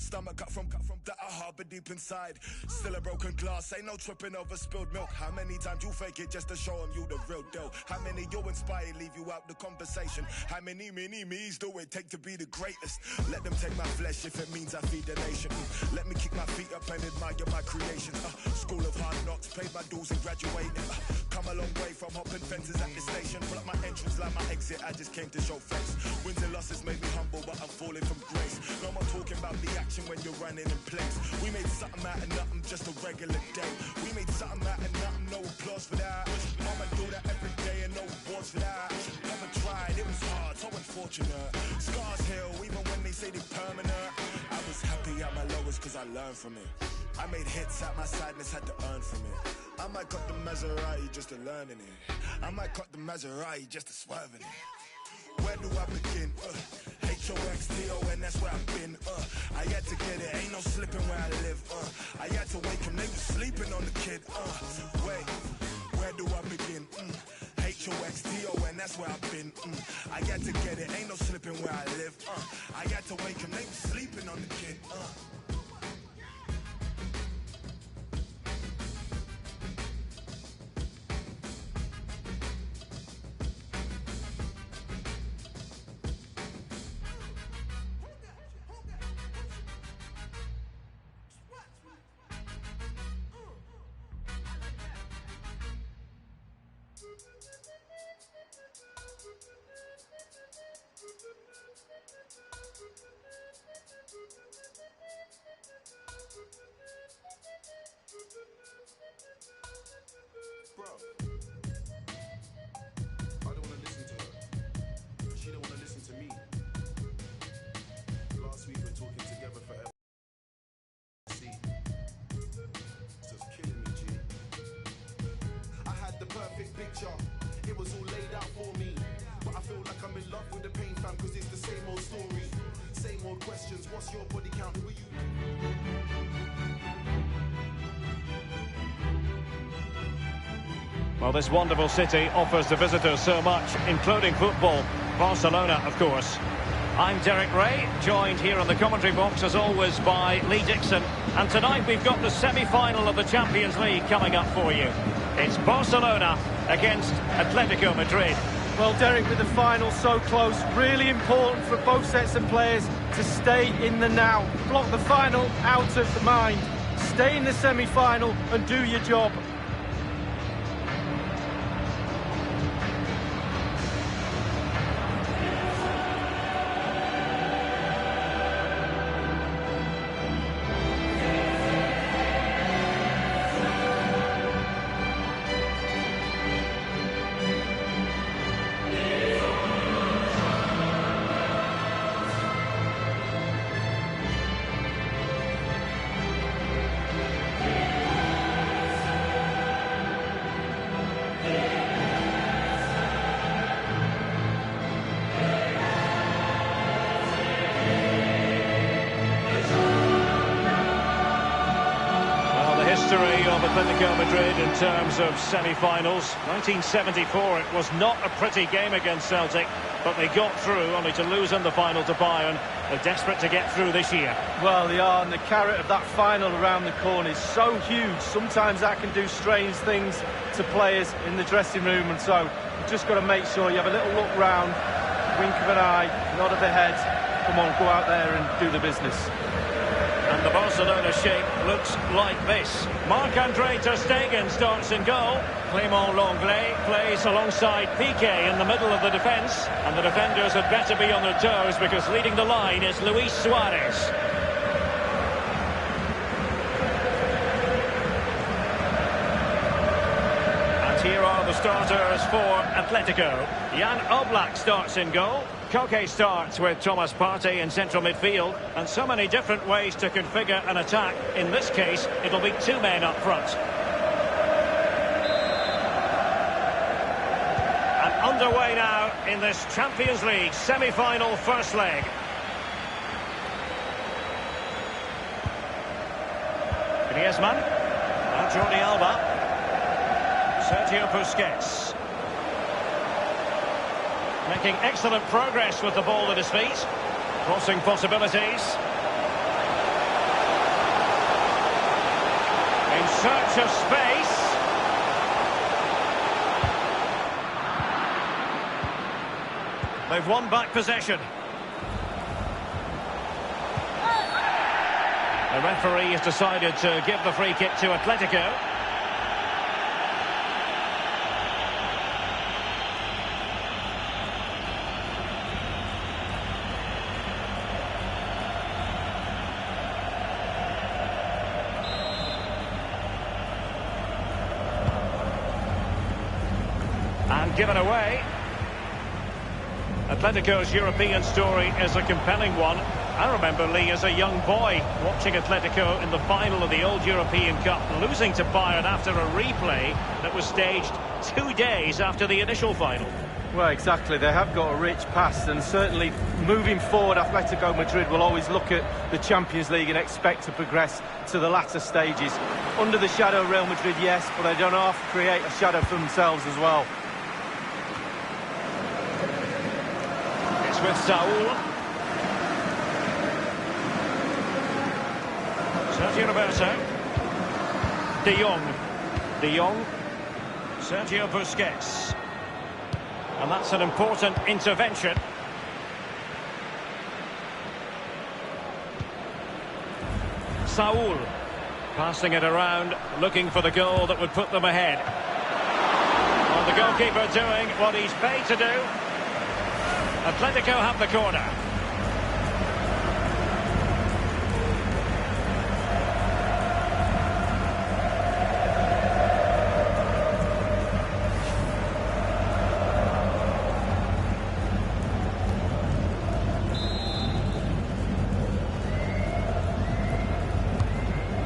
stomach cut from that I harbor deep inside. Still a broken glass, ain't no tripping over spilled milk. How many times you fake it just to show them you the real deal? How many you inspire leave you out the conversation? How many me's do it take to be the greatest? Let them take my flesh if it means I feed the nation. Let me kick my feet up and admire my creations. School of hard knocks, paid my dues and graduated. Come a long way from hopping fences at the station. Pull up my entrance like my exit, I just came to show face. Wins and losses made me humble, but I'm falling from grace. No more talking about the action when you're running in place. We made something out of nothing, just a regular day. We made something out of nothing, no applause for that. Mama do that every day and no awards for that. Never tried, it was hard, so unfortunate. Scars heal, even when they say they permanent. I was happy at my lowest cause I learned from it. I made hits at my sadness, had to earn from it. I might cut the Maserati just to learn in it. I might cut the Maserati just to swerve in it. Where do I begin? H-O-X-T-O-N, that's where I've been. I had to get it, ain't no slipping where I live. I had to wake him, they was sleeping on the kid. Wait, where do I begin? H-O-X-T-O-N, that's where I've been. I had to get it, ain't no slipping where I live. I had to wake him, they was sleeping on the kid. Bro, I don't want to listen to her. She don't want to listen to me. Last week we're talking together forever. See, it's just killing me, G. I had the perfect picture. It was all laid out for me. But I feel like I'm in love with the pain, fam, cause it's the same old story. Same old questions. What's your body count? Who are you? Well, this wonderful city offers the visitors so much, including football. Barcelona, of course. I'm Derek Ray, joined here on the commentary box, as always, by Lee Dixon. And tonight we've got the semi-final of the Champions League coming up for you. It's Barcelona against Atletico Madrid. Well, Derek, with the final so close, really important for both sets of players to stay in the now. Block the final out of the mind. Stay in the semi-final and do your job. History of Atletico Madrid in terms of semi-finals. 1974, it was not a pretty game against Celtic, but they got through, only to lose in the final to Bayern. They're desperate to get through this year. Well, they are, and the carrot of that final around the corner is so huge. Sometimes that can do strange things to players in the dressing room, and so you've just got to make sure you have a little look round, wink of an eye, nod of the head. Come on, go out there and do the business. And the Barcelona shape looks like this. Marc-Andre ter Stegen starts in goal. Clément Lenglet plays alongside Piqué in the middle of the defence. And the defenders had better be on their toes because leading the line is Luis Suarez. And here are the starters for Atletico. Jan Oblak starts in goal. Koke starts with Thomas Partey in central midfield, and so many different ways to configure an attack. In this case, it'll be two men up front. And underway now in this Champions League semi-final first leg. Griezmann, now Jordi Alba, Sergio Busquets. Making excellent progress with the ball at his feet. Crossing possibilities. search of space. They've won back possession. The referee has decided to give the free kick to Atletico. And given away. Atletico's European story is a compelling one. I remember, Lee, as a young boy, watching Atletico in the final of the old European Cup, losing to Bayern after a replay that was staged 2 days after the initial final. Well, exactly. They have got a rich past, and certainly moving forward, Atletico Madrid will always look at the Champions League and expect to progress to the latter stages. Under the shadow of Real Madrid, yes, but they don't have to create a shadow for themselves as well. It's with Saul. Sergio Roberto. De Jong. De Jong. Sergio Busquets. And that's an important intervention. Saul. Passing it around, looking for the goal that would put them ahead. Well, the goalkeeper doing what he's paid to do. Atletico have the corner.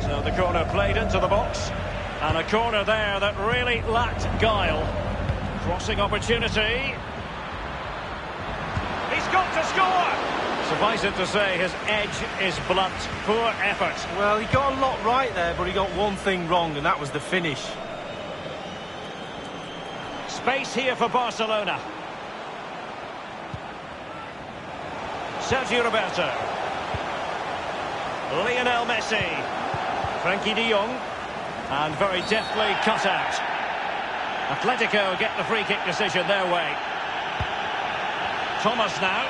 So the corner played into the box. And a corner there that really lacked guile. Crossing opportunity. He's got to score! Suffice it to say, his edge is blunt. Poor effort. Well, he got a lot right there, but he got one thing wrong, and that was the finish. Space here for Barcelona. Sergio Roberto. Lionel Messi. Frankie de Jong. And very deftly cut out. Atletico get the free kick decision their way. Thomas now.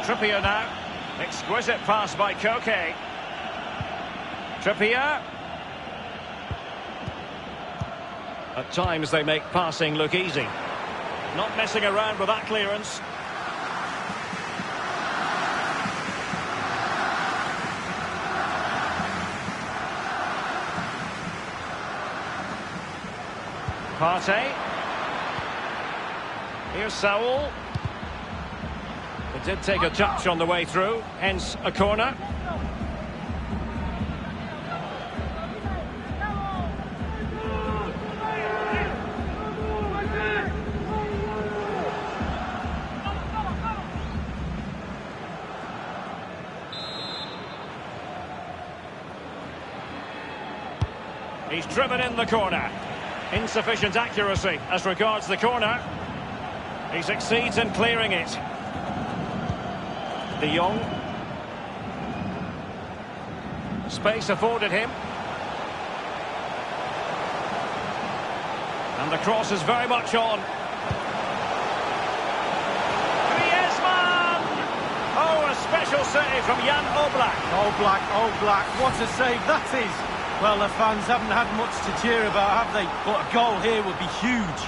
Trippier now. Exquisite pass by Koke. Trippier. At times they make passing look easy. Not messing around with that clearance. Partey. Here's Saul. It did take a touch on the way through, hence a corner. He's driven in the corner. Insufficient accuracy as regards the corner. He succeeds in clearing it. De Jong. Space afforded him. And the cross is very much on. Griezmann! Oh, a special save from Jan Oblak. Oblak, what a save that is! Well, the fans haven't had much to cheer about, have they? But a goal here would be huge.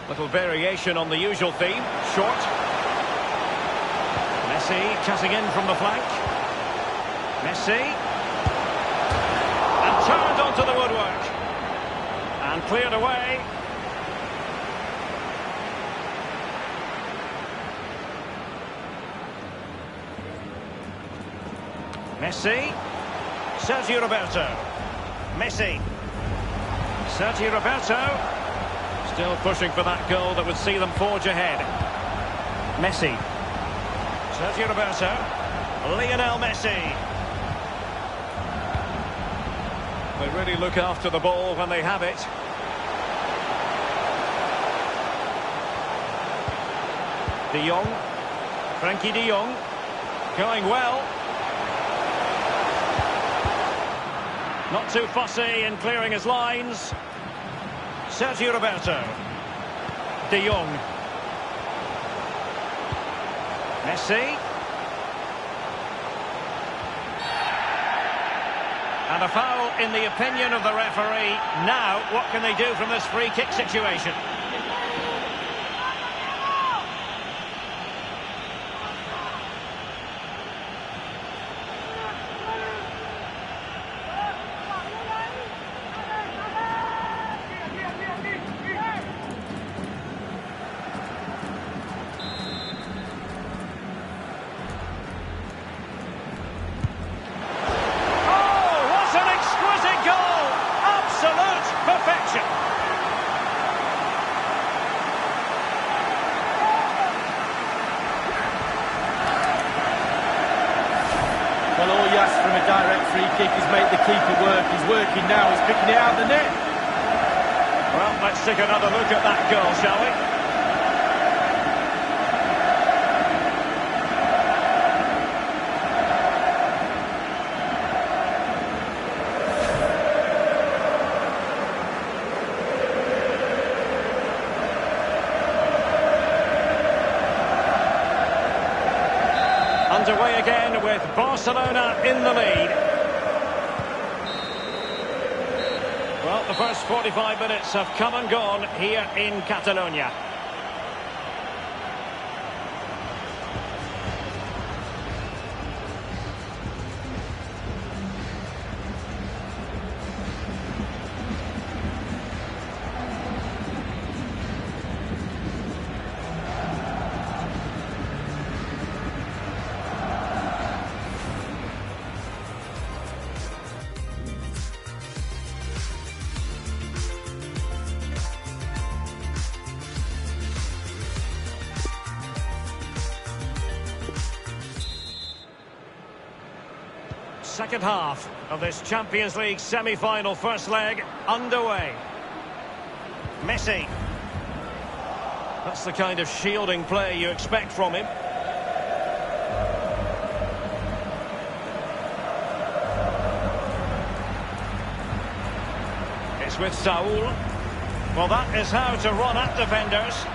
Little variation on the usual theme. Short. Messi cutting in from the flank. Messi. And turned onto the woodwork. And cleared away. Messi. Sergio Roberto. Messi. Sergio Roberto. Still pushing for that goal that would see them forge ahead. Messi. Sergio Roberto. Lionel Messi. They really look after the ball when they have it. De Jong. Frankie de Jong. Going well. Not too fussy in clearing his lines. Sergio Roberto. De Jong. Messi. And a foul in the opinion of the referee. Now, what can they do from this free kick situation? Well, all you ask from a direct free kick is make the keeper work. He's working now, he's picking it out of the net. Well, let's take another look at that goal, shall we? Underway again with Barcelona in the lead. Well, the first 45 minutes have come and gone here in Catalonia. Second half of this Champions League semi-final first leg underway. Messi. That's the kind of shielding play you expect from him. It's with Saul. Well, that is how to run at defenders.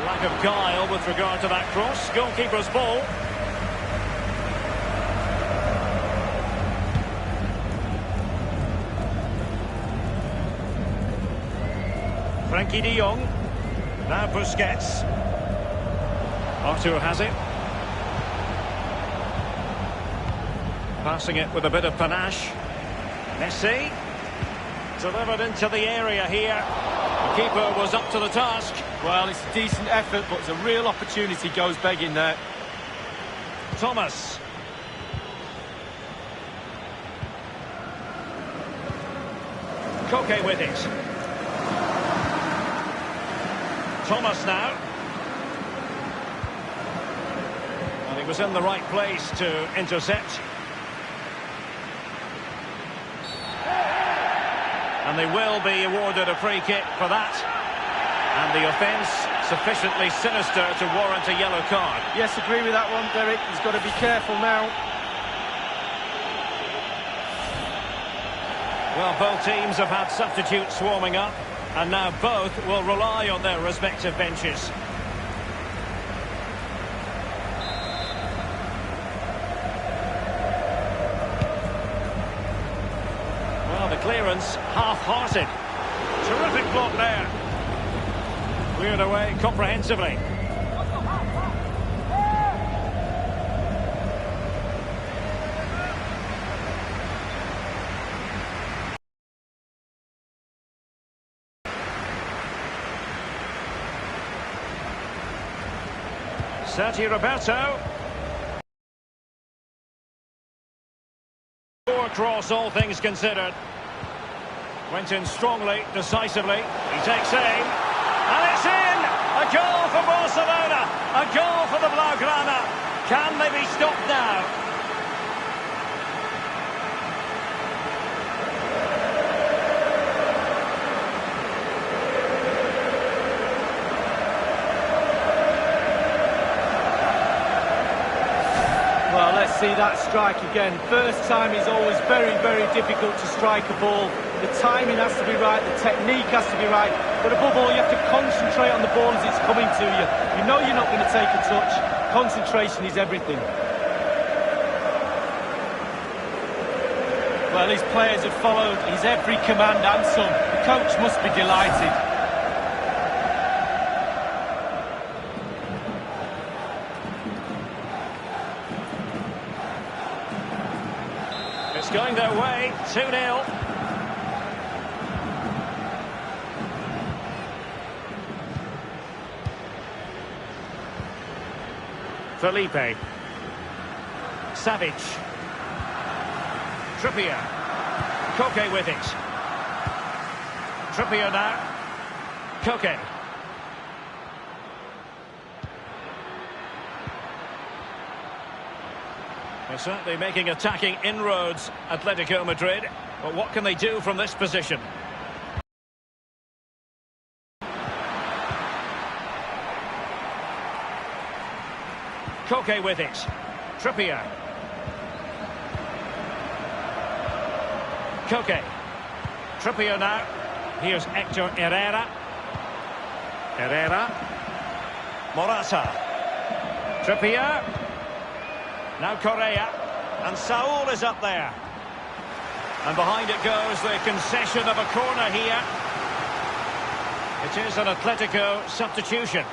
Lack of guile with regard to that cross. Goalkeeper's ball. Frankie de Jong. Now Busquets. Arthur has it. Passing it with a bit of panache. Messi. Delivered into the area here. The keeper was up to the task. Well, it's a decent effort, but it's a real opportunity goes begging there. Thomas. Koke with it. Thomas now. And he was in the right place to intercept. And they will be awarded a free kick for that. And the offence sufficiently sinister to warrant a yellow card. Yes, agree with that one, Derek. He's got to be careful now. Well, both teams have had substitutes swarming up. And now both will rely on their respective benches. Well, the clearance half-hearted. Terrific block there. Cleared away comprehensively. Sergio Roberto. Poor cross, all things considered. Went in strongly, decisively. He takes aim. And it's in! A goal for Barcelona. A goal for the Blaugrana. Can they be stopped now? to see that strike again. First time is always very, very difficult to strike a ball. The timing has to be right, the technique has to be right, but above all, you have to concentrate on the ball as it's coming to you. You know you're not going to take a touch. Concentration is everything. Well, his players have followed his every command and some. The coach must be delighted. It's going their way, 2-0. Felipe. Savic. Trippier. Koke with it. Trippier now. Koke. They're certainly making attacking inroads, Atletico Madrid. But what can they do from this position? Koke with it. Trippier. Koke. Trippier now. Here's Hector Herrera. Herrera. Morata. Trippier. Now Correa. And Saul is up there. And behind it goes the concession of a corner here. It is an Atletico substitution.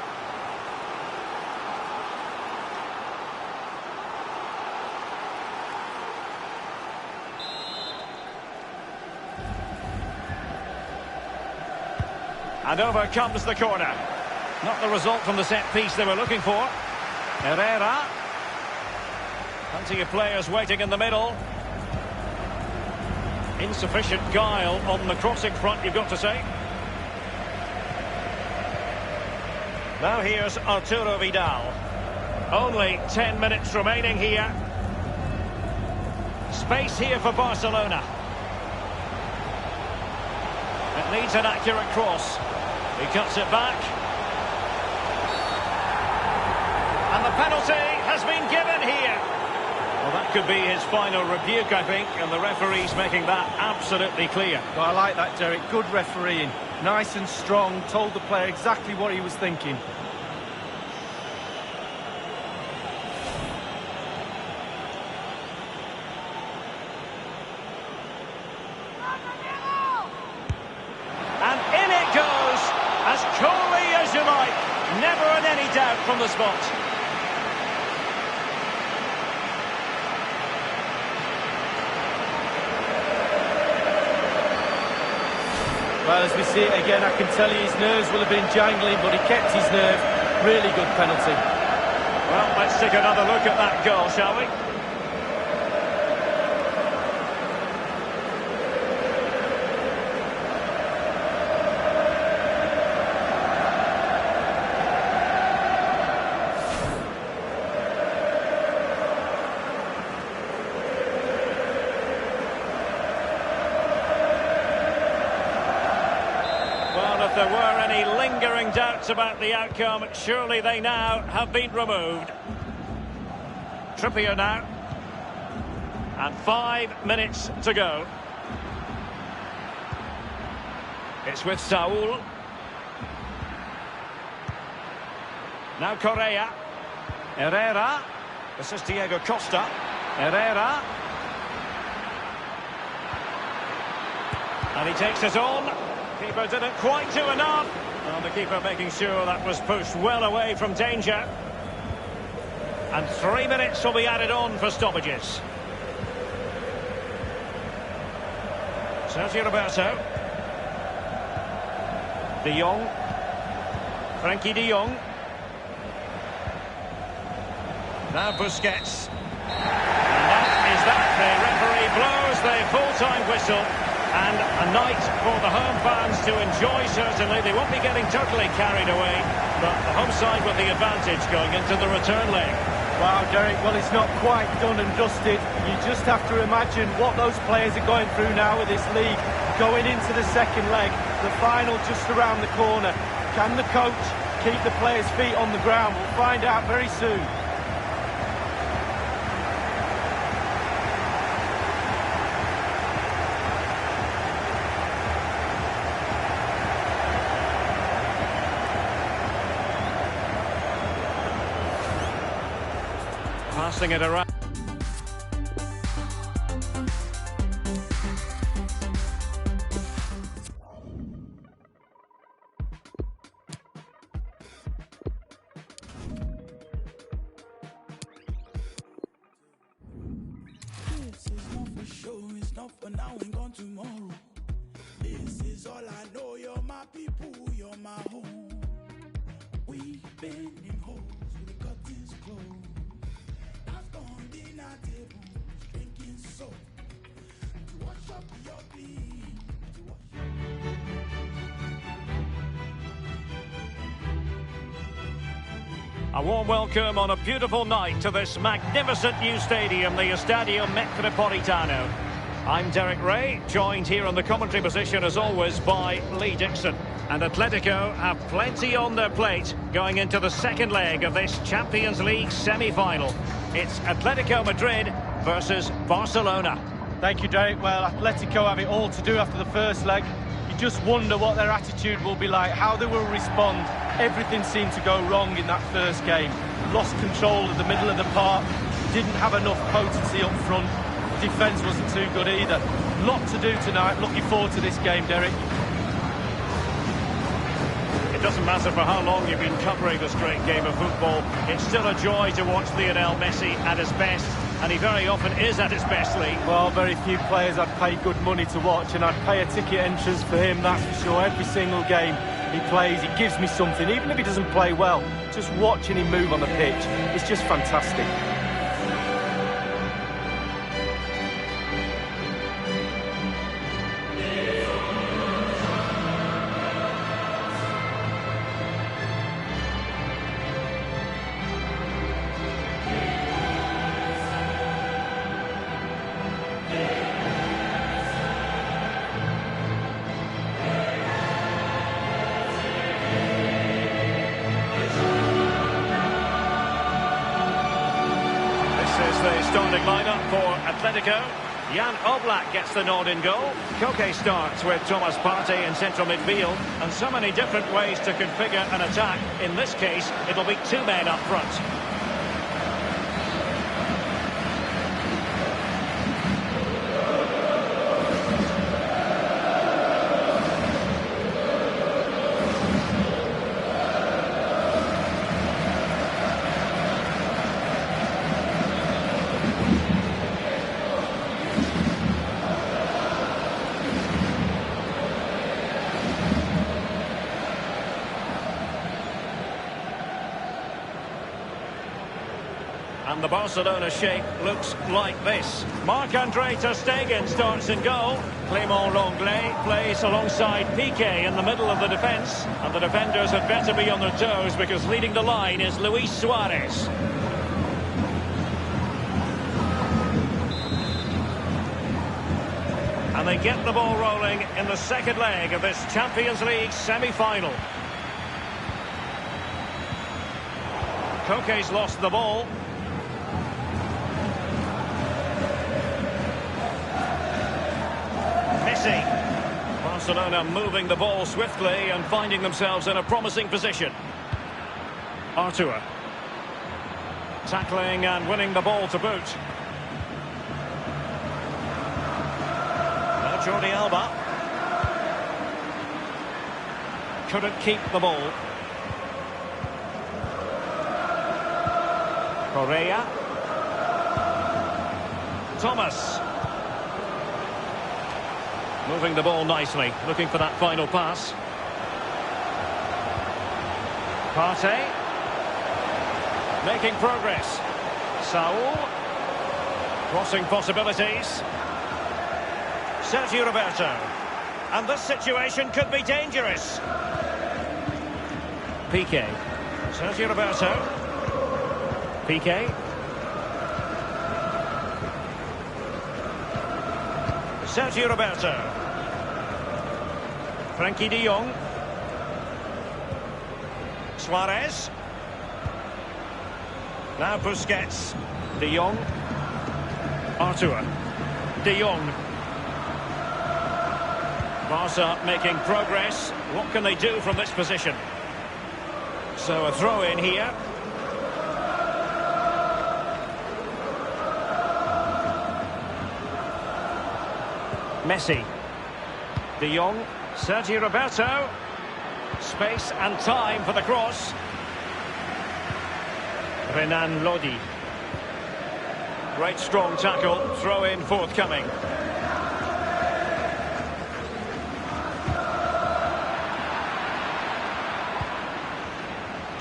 And over comes the corner. Not the result from the set piece they were looking for. Herrera. Plenty of players waiting in the middle. Insufficient guile on the crossing front, you've got to say. Now here's Arturo Vidal. Only 10 minutes remaining here. Space here for Barcelona. It needs an accurate cross. He cuts it back. And the penalty has been given here. Well, that could be his final rebuke, I think, and the referee's making that absolutely clear. Well, I like that, Derek. Good refereeing. Nice and strong. Told the player exactly what he was thinking. And in it goes, as coolly as you like. Never in any doubt from the spot. Well, as we see it again, I can tell you his nerves will have been jangling, but he kept his nerve. Really good penalty. Well, let's take another look at that goal, shall we? If there were any lingering doubts about the outcome, surely they now have been removed. Trippier now. And 5 minutes to go. It's with Saul. Now Correa. Herrera. This is Diego Costa. Herrera. And he takes it on. Keeper didn't quite do enough. Well, the keeper making sure that was pushed well away from danger. And 3 minutes will be added on for stoppages. Sergio Roberto. De Jong. Frankie de Jong. Now Busquets. And that is that. The referee blows the full-time whistle. And a night for the home fans to enjoy, certainly. They won't be getting totally carried away, but the home side with the advantage going into the return leg. Wow, Derek, well, it's not quite done and dusted. You just have to imagine what those players are going through now with this league. Going into the second leg, the final just around the corner. Can the coach keep the players' feet on the ground? We'll find out very soon. passing it around. It's not for now and gone tomorrow. This is all I know. You're my people, you're my home. We've been in holes with the curtains closed. I've gone dinner tables, drinking soap. To wash up your bleed, to wash A warm welcome on a beautiful night to this magnificent new stadium, the Estadio Metropolitano. I'm Derek Ray, joined here on the commentary position as always by Lee Dixon. And Atletico have plenty on their plate going into the second leg of this Champions League semi-final. It's Atletico Madrid versus Barcelona. Thank you, Derek. Well, Atletico have it all to do after the first leg. You just wonder what their attitude will be like, how they will respond. Everything seemed to go wrong in that first game. Lost control of the middle of the park, didn't have enough potency up front. Defence wasn't too good either. Lot to do tonight. Looking forward to this game, Derek. It doesn't matter for how long you've been covering this great game of football. It's still a joy to watch Lionel Messi at his best, and he very often is at his best, Lee. Well, very few players I'd pay good money to watch, and I'd pay a ticket entrance for him, that's for sure. Every single game he plays, he gives me something, even if he doesn't play well. Just watching him move on the pitch, it's just fantastic. The starting lineup for Atletico. Jan Oblak gets the nod in goal. Koke starts with Thomas Partey in central midfield, and so many different ways to configure an attack. In this case, it'll be two men up front. And the Barcelona shape looks like this. Marc-Andre ter Stegen starts in goal. Clément Lenglet plays alongside Piqué in the middle of the defence. And the defenders had better be on their toes because leading the line is Luis Suarez. And they get the ball rolling in the second leg of this Champions League semi-final. Koke's lost the ball. Messi. Barcelona moving the ball swiftly and finding themselves in a promising position. Artur. Tackling and winning the ball to boot. Now Jordi Alba. Couldn't keep the ball. Correa. Thomas. Moving the ball nicely, looking for that final pass. Partey. Making progress. Saul. Crossing possibilities. Sergio Roberto. And this situation could be dangerous. Piqué. Sergio Roberto. Piqué. Sergio Roberto. Frenkie de Jong. Suarez. Now Busquets. De Jong. Artur. De Jong. Barca making progress. What can they do from this position? So a throw in here. Messi. De Jong. Sergio Roberto. Space and time for the cross. Renan Lodi. Great strong tackle. Throw in forthcoming.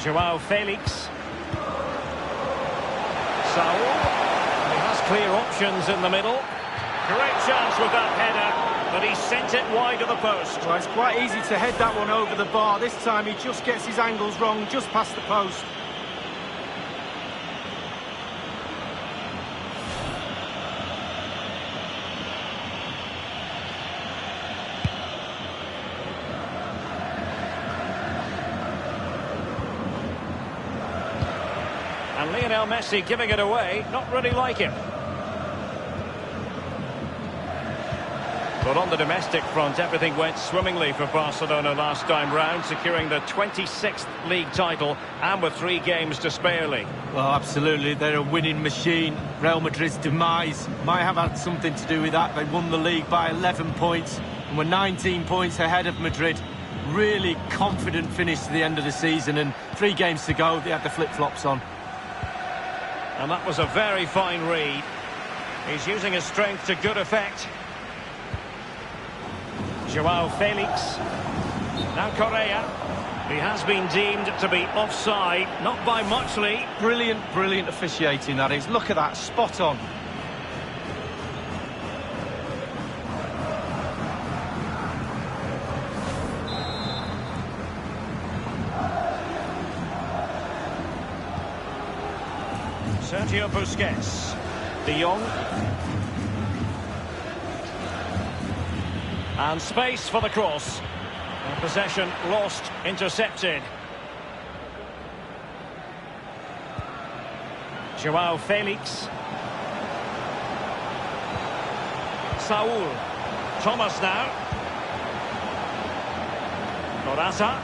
Joao Felix. Saul. He has clear options in the middle. Great chance with that header, but he sent it wide of the post. Well, it's quite easy to head that one over the bar. This time he just gets his angles wrong, just past the post. And Lionel Messi giving it away, not really like him. But on the domestic front, everything went swimmingly for Barcelona last time round, securing the 26th league title and with 3 games to spare. Well, absolutely, they're a winning machine. Real Madrid's demise might have had something to do with that. They won the league by 11 points and were 19 points ahead of Madrid. Really confident finish to the end of the season, and 3 games to go, they had the flip-flops on. And that was a very fine read. He's using his strength to good effect. Joao Felix. Now Correa. He has been deemed to be offside, not by much, Lee. Brilliant, brilliant officiating, that is. Look at that, spot on. Sergio Busquets. De Jong. And space for the cross. And possession lost, intercepted. Joao Felix. Saul. Thomas now. Morata.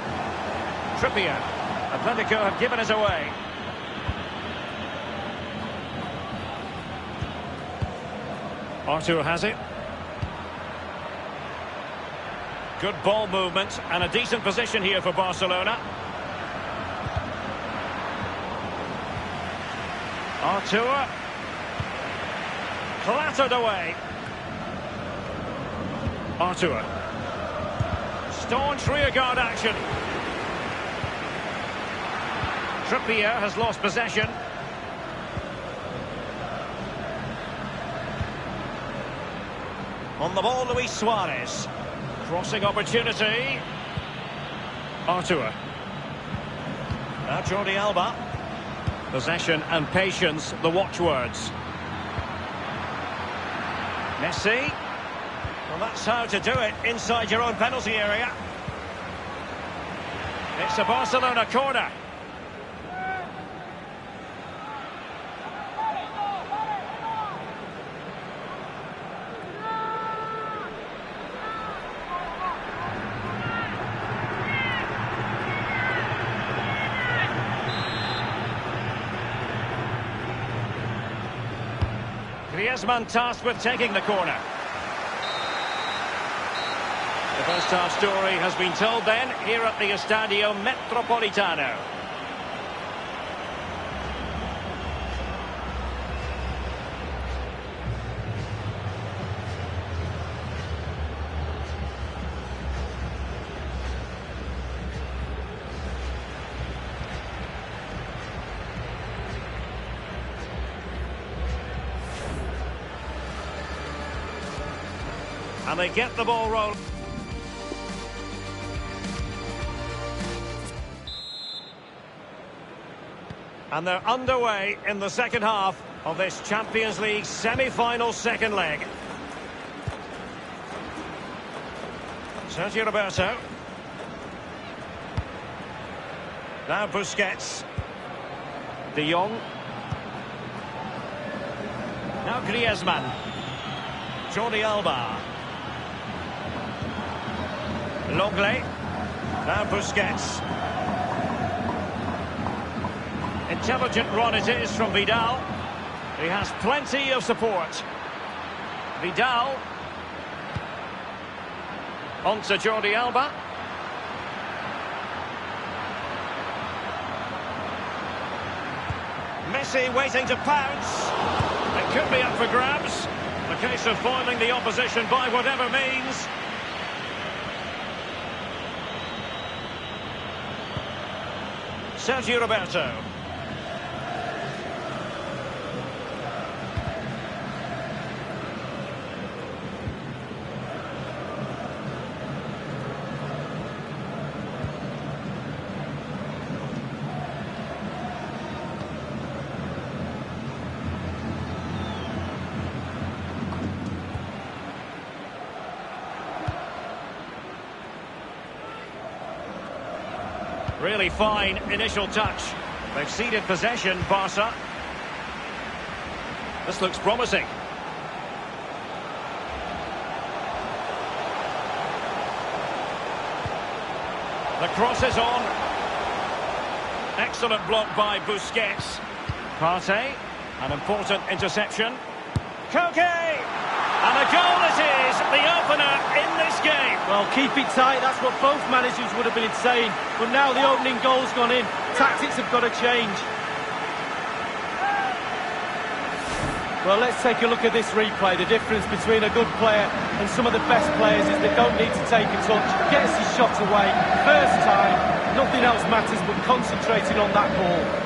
Trippier. Atletico have given us away. Artur has it. Good ball movement and a decent position here for Barcelona. Artur. Clattered away. Artur. Staunch rearguard action. Trippier has lost possession. On the ball, Luis Suarez. Crossing opportunity. Artur. Now Jordi Alba. Possession and patience, the watchwords. Messi. Well, that's how to do it inside your own penalty area. It's a Barcelona corner. Griezmann tasked with taking the corner. The first half story has been told then here at the Estadio Metropolitano. And they get the ball rolling. And they're underway in the second half of this Champions League semi-final second leg. Sergio Roberto. Now Busquets. De Jong. Now Griezmann. Jordi Alba. Longley. Now Busquets. Intelligent run it is from Vidal. He has plenty of support. Vidal. On to Jordi Alba. Messi waiting to pounce. It could be up for grabs. A case of foiling the opposition by whatever means. Sergio Roberto. Really fine initial touch. They've ceded possession, Barca. This looks promising. The cross is on. Excellent block by Busquets. Partey, an important interception. Koke! And a goal it is, the opener in this game. Well, keep it tight, that's what both managers would have been saying. But now the opening goal's gone in. Tactics have got to change. Well, let's take a look at this replay. The difference between a good player and some of the best players is they don't need to take a touch. Gets his shot away. First time, nothing else matters but concentrating on that ball.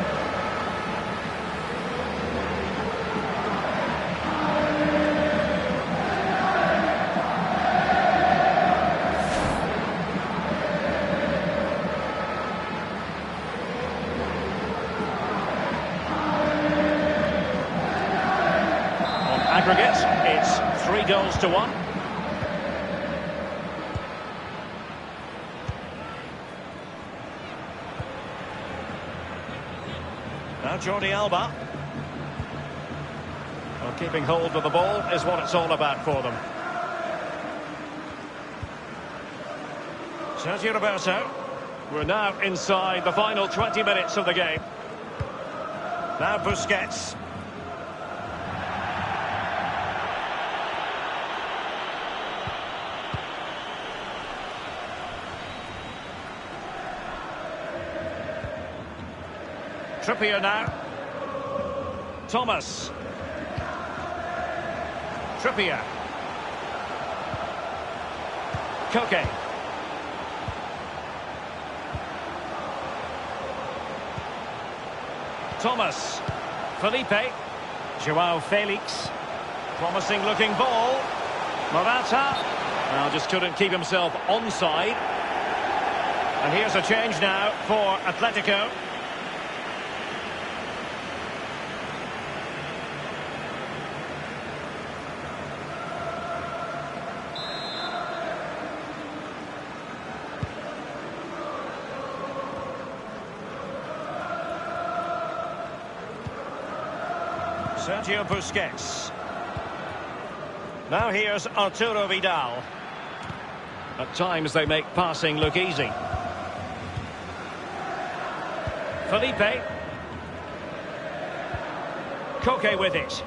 Aggregate, it's 3-1. Now Jordi Alba. Well, keeping hold of the ball is what it's all about for them. Sergio Roberto. We're now inside the final 20 minutes of the game. Now Busquets. Trippier now. Thomas. Trippier. Koke. Thomas. Felipe. Joao Felix. Promising looking ball. Morata. Well, just couldn't keep himself onside. And here's a change now for Atletico. Sergio Busquets. Now here's Arturo Vidal. At times they make passing look easy. Felipe. Koke with it.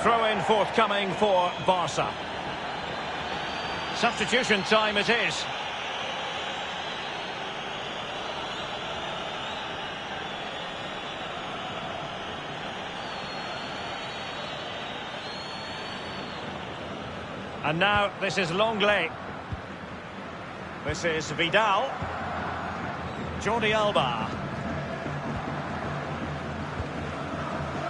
Throw-in forthcoming for Barca. Substitution time it is. And now this is Longley. This is Vidal. Jordi Alba.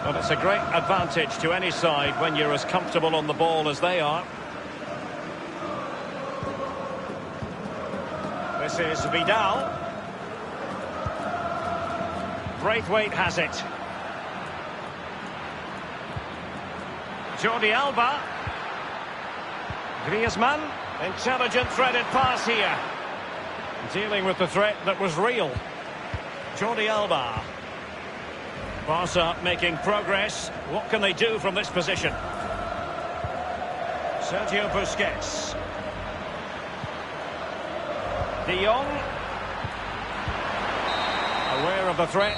Well, it's a great advantage to any side when you're as comfortable on the ball as they are. This is Vidal. Braithwaite has it. Jordi Alba. Griezmann, intelligent threaded pass here. Dealing with the threat that was real. Jordi Alba. Barca making progress. What can they do from this position? Sergio Busquets. De Jong. Aware of the threat.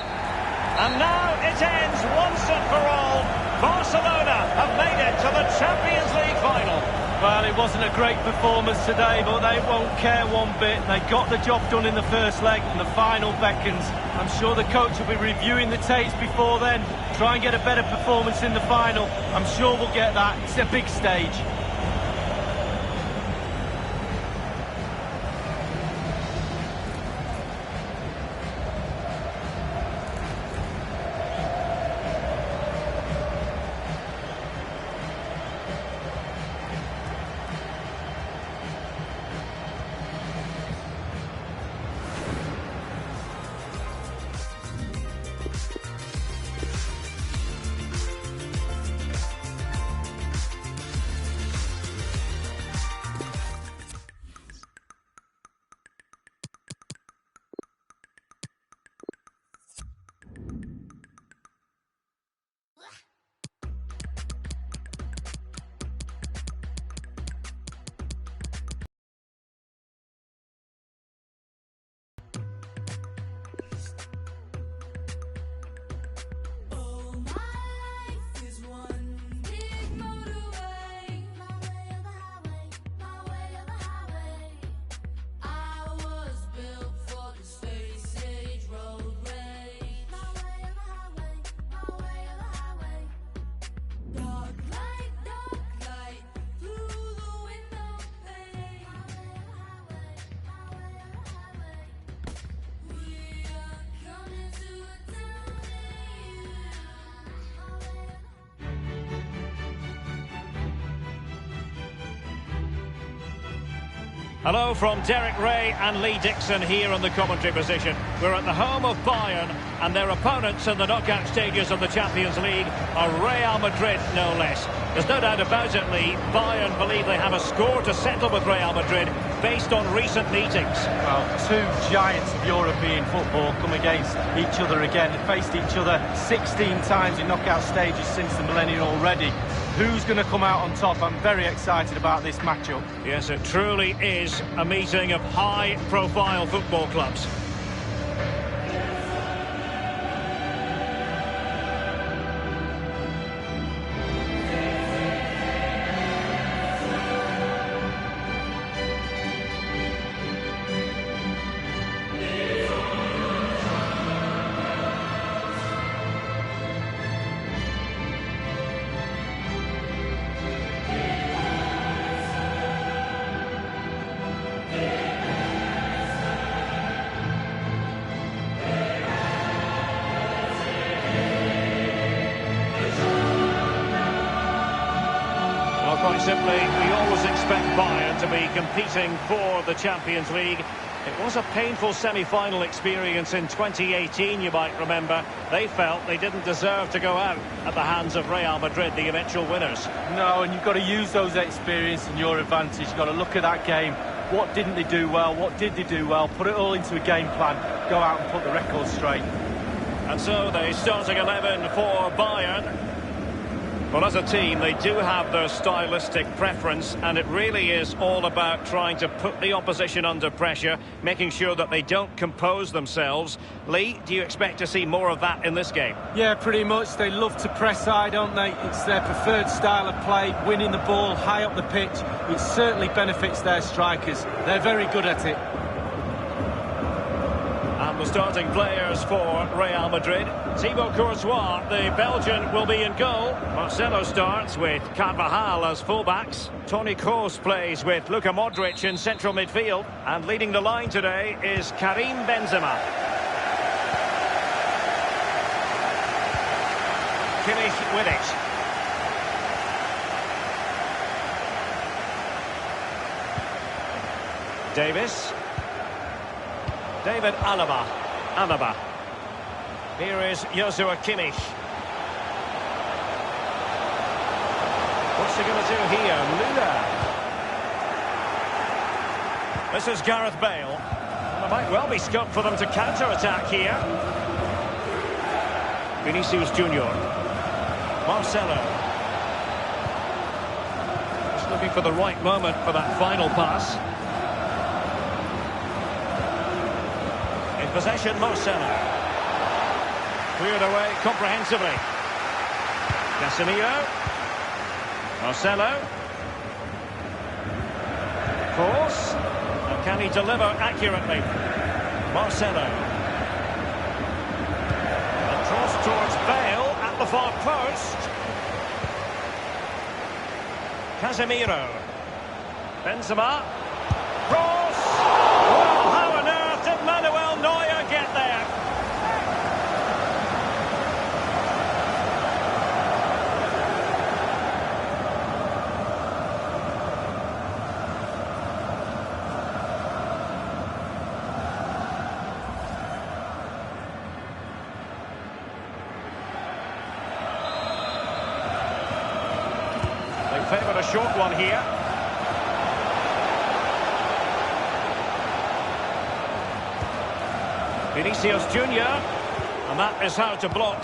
And now it ends once and for all. Barcelona have made it to the Champions League final. Well, it wasn't a great performance today, but they won't care one bit. They got the job done in the first leg, and the final beckons. I'm sure the coach will be reviewing the tapes before then, try and get a better performance in the final. I'm sure we'll get that. It's a big stage. Hello from Derek Ray and Lee Dixon here on the commentary position. We're at the home of Bayern, and their opponents in the knockout stages of the Champions League are Real Madrid, no less. There's no doubt about it, Lee. Bayern believe they have a score to settle with Real Madrid based on recent meetings. Well, two giants of European football come against each other again. They faced each other 16 times in knockout stages since the millennium already. Who's going to come out on top? I'm very excited about this matchup. Yes, it truly is a meeting of high-profile football clubs. Quite simply, we always expect Bayern to be competing for the Champions League. It was a painful semi-final experience in 2018, you might remember. They felt they didn't deserve to go out at the hands of Real Madrid, the eventual winners. No, and you've got to use those experience in your advantage. You've got to look at that game. What didn't they do well? What did they do well? Put it all into a game plan. Go out and put the record straight. And so the starting 11 for Bayern. Well, as a team, they do have their stylistic preference, and it really is all about trying to put the opposition under pressure, making sure that they don't compose themselves. Lee, do you expect to see more of that in this game? Yeah, pretty much. They love to press high, don't they? It's their preferred style of play, winning the ball high up the pitch. It certainly benefits their strikers. They're very good at it. And the starting players for Real Madrid. Thibaut Courtois, the Belgian, will be in goal. Marcelo starts with Carvajal as fullbacks. Toni Kroos plays with Luka Modric in central midfield. And leading the line today is Karim Benzema. Kimmich with it. Davis. David Alaba. Here is Joshua Kimmich. What's he going to do here? Luna. This is Gareth Bale. Well, there might well be scope for them to counter-attack here. Vinicius Junior. Marcelo. Just looking for the right moment for that final pass. Possession, Marcelo. Cleared away comprehensively. Casemiro. Marcelo. Cross. And can he deliver accurately? Marcelo. A cross towards Bale at the far post. Casemiro. Benzema. Cross. Well, how on earth did Manuel Neuer get there? They favoured a short one here. Vinicius Junior, and that is how to block.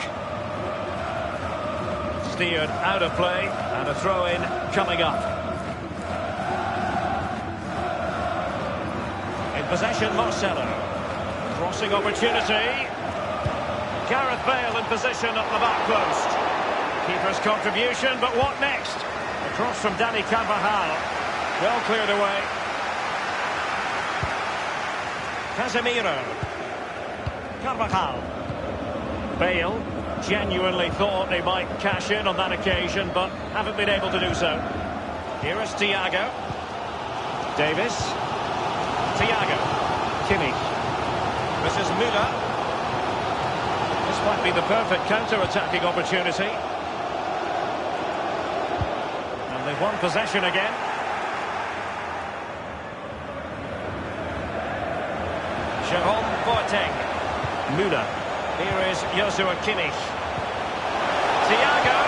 Steered out of play, and a throw-in coming up. In possession, Marcelo. Crossing opportunity. Gareth Bale in position at the back post. Keeper's contribution, but what next? A cross from Dani Carvajal. Well cleared away. Casemiro. Carvajal. Bale genuinely thought they might cash in on that occasion, but haven't been able to do so. Here is Thiago. Davis. Thiago. Kimmich. This is Müller. This might be the perfect counter-attacking opportunity. And they've won possession again. Jerome Boateng. Müller. Here is Joshua Kimmich. Thiago.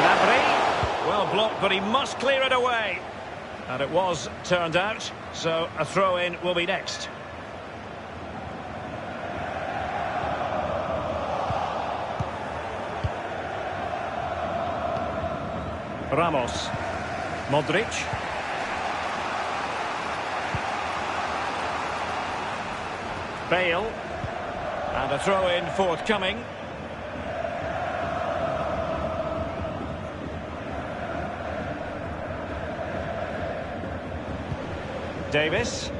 Gnabry. Well blocked, but he must clear it away. And it was turned out, so a throw-in will be next. Ramos. Modric. Bale. And a throw-in forthcoming. Davis.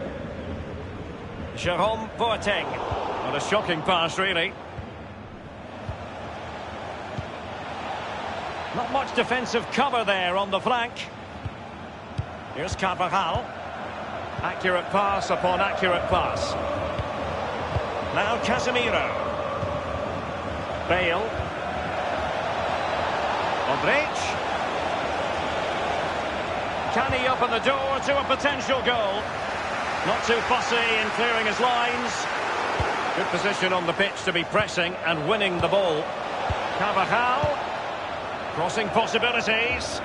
Jerome Boateng. What a shocking pass, really. Not much defensive cover there on the flank. Here's Carvajal. Accurate pass upon accurate pass. Now Casemiro. Bale. Modric. Can he open the door to a potential goal? Not too fussy in clearing his lines. Good position on the pitch to be pressing and winning the ball. Carvajal. Crossing possibilities.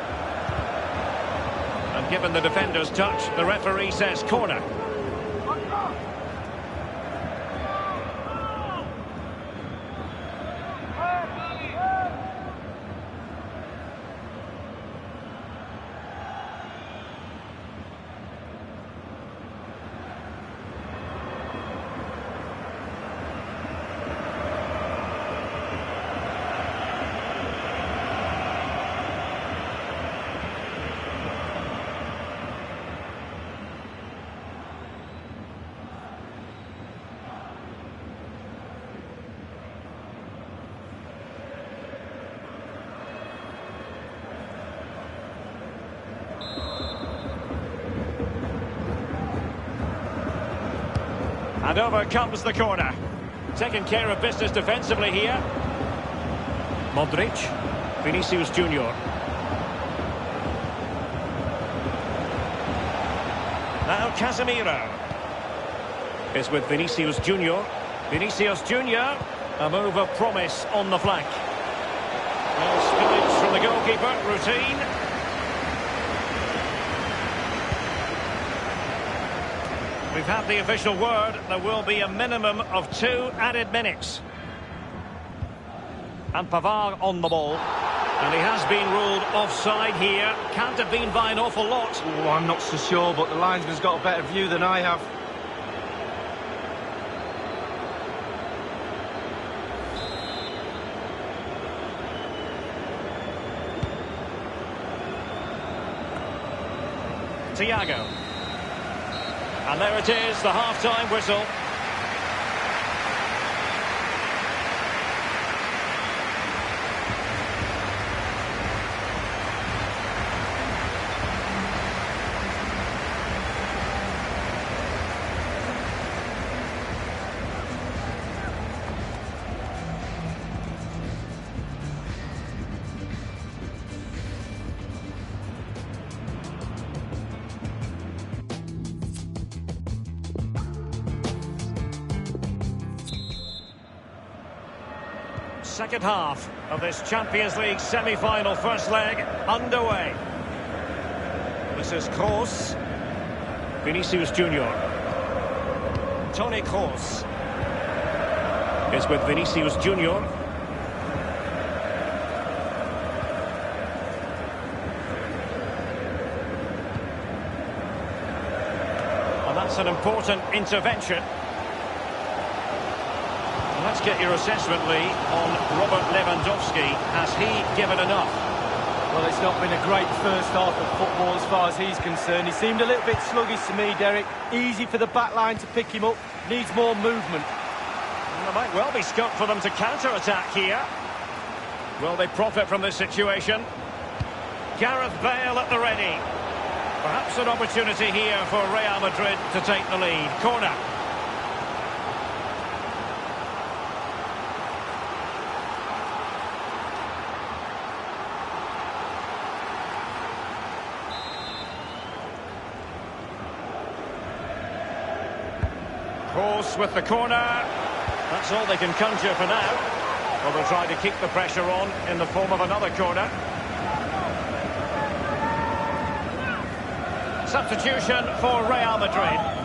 And given the defender's touch, the referee says corner. And over comes the corner. Taking care of business defensively here. Modric. Vinicius Junior. Now Casemiro is with Vinicius Junior. Vinicius Junior, a move of promise on the flank. Well, spillage from the goalkeeper, routine. We've had the official word, there will be a minimum of 2 added minutes. And Pavard on the ball. And he has been ruled offside here. Can't have been by an awful lot. Oh, I'm not so sure, but the linesman's got a better view than I have. Thiago. And there it is, the half-time whistle. Second half of this Champions League semi-final first leg underway. This is Kroos, Vinicius Junior. Toni Kroos is with Vinicius Junior. And that's an important intervention. Let's get your assessment, Lee, on Robert Lewandowski. Has he given enough? Well, it's not been a great first half of football as far as he's concerned. He seemed a little bit sluggish to me, Derek. Easy for the back line to pick him up. Needs more movement. And there might well be scope for them to counter-attack here. Will they profit from this situation? Gareth Bale at the ready. Perhaps an opportunity here for Real Madrid to take the lead. Corner. Kroos with the corner. That's all they can conjure for now. Well, they'll try to keep the pressure on in the form of another corner. Substitution for Real Madrid.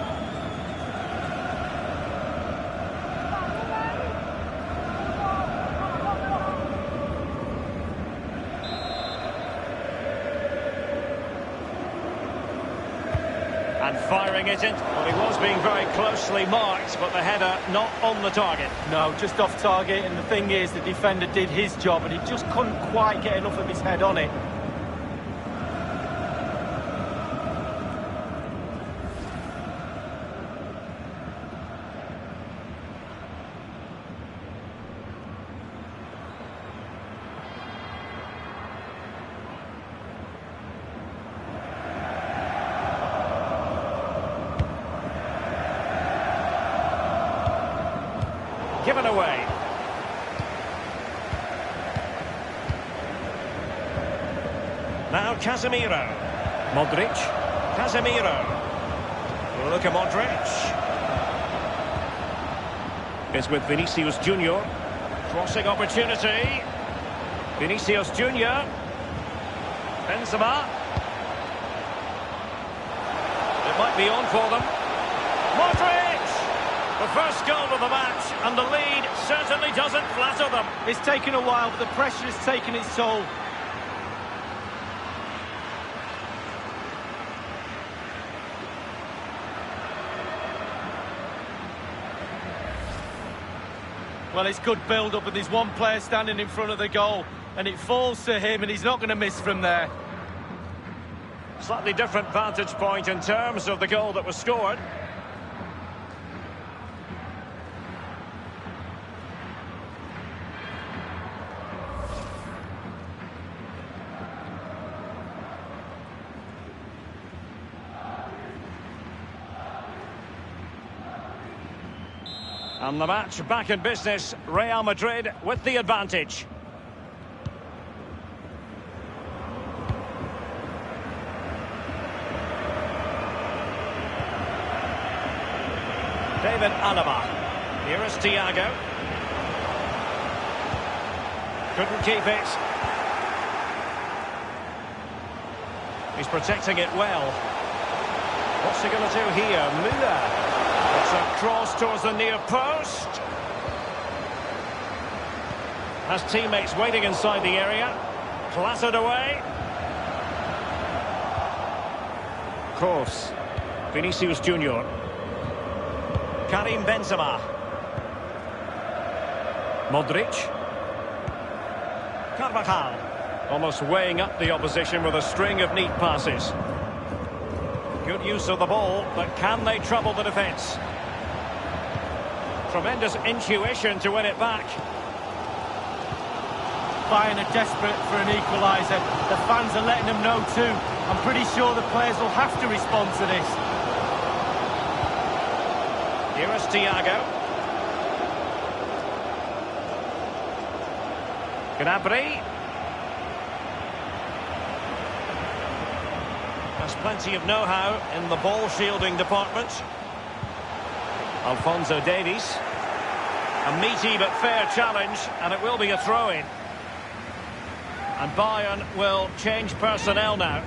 And firing it in. Well, he was being very closely marked, but the header not on the target. No, just off target, and the thing is, the defender did his job, and he just couldn't quite get enough of his head on it. Given away. Now Casemiro. Modric. Casemiro. Luka Modric. Is with Vinicius Junior. Crossing opportunity. Vinicius Junior. Benzema. It might be on for them. Modric! The first goal of the match, and the lead certainly doesn't flatter them. It's taken a while, but the pressure has taken its toll. Well, it's good build-up, and there's one player standing in front of the goal, and it falls to him, and he's not going to miss from there. Slightly different vantage point in terms of the goal that was scored. And the match back in business. Real Madrid with the advantage. David Alaba. Here is Thiago. Couldn't keep it. He's protecting it well. What's he going to do here? Müller. It's a cross towards the near post. Has teammates waiting inside the area. Clattered away. Kroos. Vinicius Junior. Karim Benzema. Modric. Carvajal. Almost weighing up the opposition with a string of neat passes. Good use of the ball, but can they trouble the defence? Tremendous intuition to win it back. Bayern are desperate for an equaliser. The fans are letting them know too. I'm pretty sure the players will have to respond to this. Here is Thiago. Gnabry. Has plenty of know-how in the ball-shielding department. Alphonso Davies. A meaty but fair challenge, and it will be a throw-in. And Bayern will change personnel now.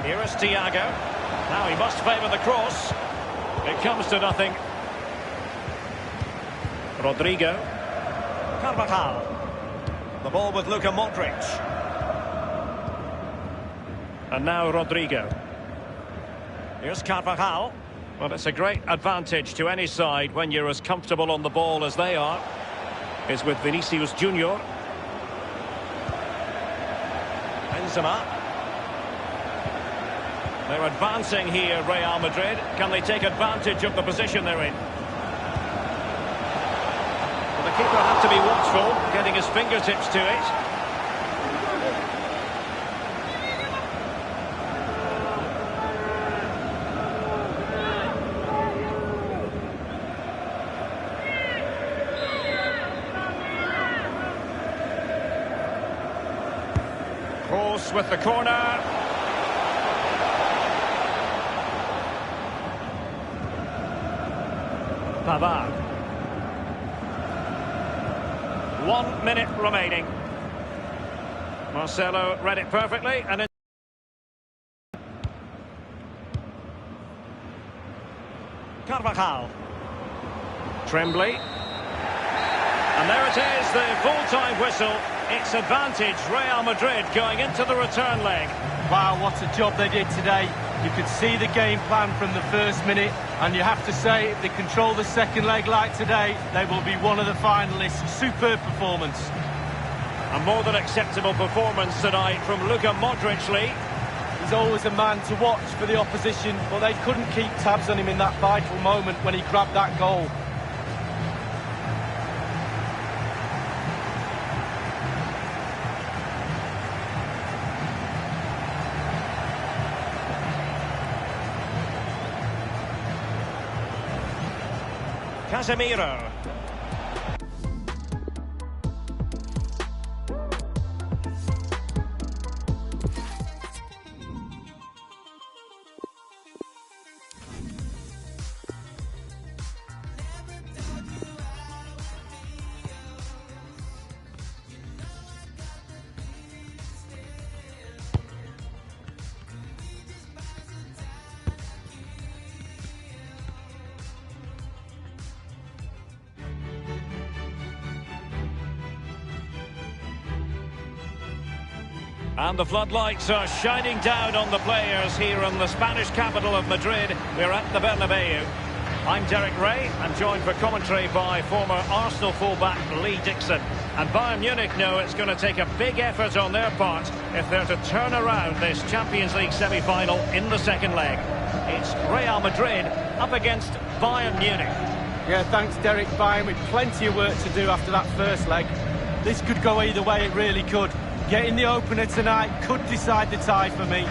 Here is Thiago. Now he must favour the cross. It comes to nothing. Rodrigo. Carvajal. The ball with Luka Modric. And now Rodrigo. Here's Carvajal. Well, it's a great advantage to any side when you're as comfortable on the ball as they are. Is with Vinicius Junior. Benzema. They're advancing here, Real Madrid. Can they take advantage of the position they're in? Well, the keeper had to be watchful, getting his fingertips to it. Kroos with the corner. Pavard. 1 minute remaining. Marcelo read it perfectly and Carvajal. Tremblay. And there it is, the full-time whistle. It's advantage Real Madrid going into the return leg. Wow, what a job they did today. You could see the game plan from the first minute, and you have to say, if they control the second leg like today, they will be one of the finalists. Superb performance. A more than acceptable performance tonight from Luka Modric, Lee. He's always a man to watch for the opposition, but they couldn't keep tabs on him in that vital moment when he grabbed that goal. Casemiro. And the floodlights are shining down on the players here in the Spanish capital of Madrid. We're at the Bernabeu. I'm Derek Ray. I'm joined for commentary by former Arsenal fullback Lee Dixon. And Bayern Munich know it's going to take a big effort on their part if they're to turn around this Champions League semi-final in the second leg. It's Real Madrid up against Bayern Munich. Yeah, thanks Derek. Bayern with plenty of work to do after that first leg. This could go either way, it really could. Getting the opener tonight could decide the tie for me.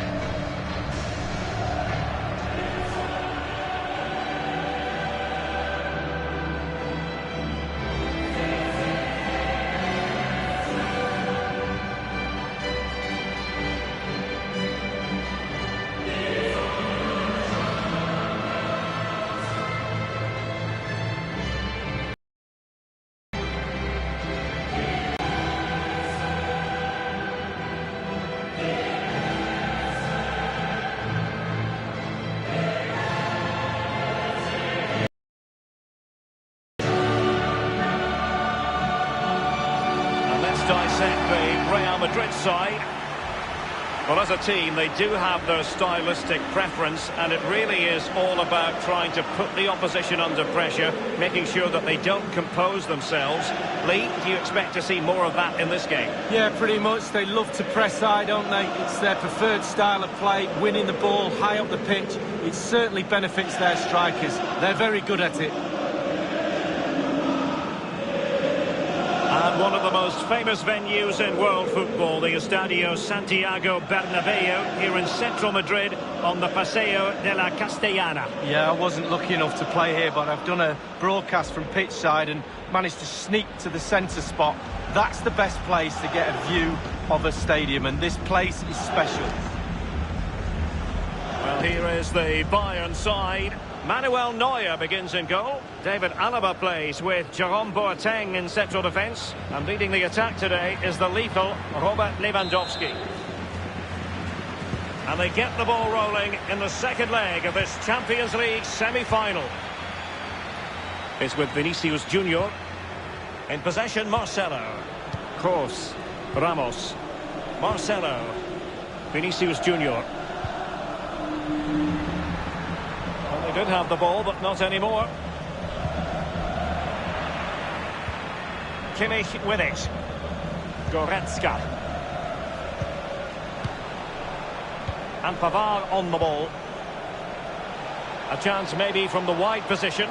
as a team, they do have their stylistic preference, and it really is all about trying to put the opposition under pressure, making sure that they don't compose themselves. Lee, do you expect to see more of that in this game? Yeah, pretty much. They love to press high, don't they? It's their preferred style of play, winning the ball high up the pitch. It certainly benefits their strikers. They're very good at it. And one of the most famous venues in world football, the Estadio Santiago Bernabéu, here in central Madrid on the Paseo de la Castellana. Yeah, I wasn't lucky enough to play here, but I've done a broadcast from pitch side and managed to sneak to the centre spot. That's the best place to get a view of a stadium, and this place is special. Well, here is the Bayern side. Manuel Neuer begins in goal. David Alaba plays with Jerome Boateng in central defence. And leading the attack today is the lethal Robert Lewandowski. And they get the ball rolling in the second leg of this Champions League semi-final. It's with Vinicius Junior. In possession, Marcelo. Kroos. Ramos. Marcelo. Vinicius Junior. Well, they did have the ball, but not anymore. Kimmich with it. Goretzka. And Pavard on the ball. A chance maybe from the wide position.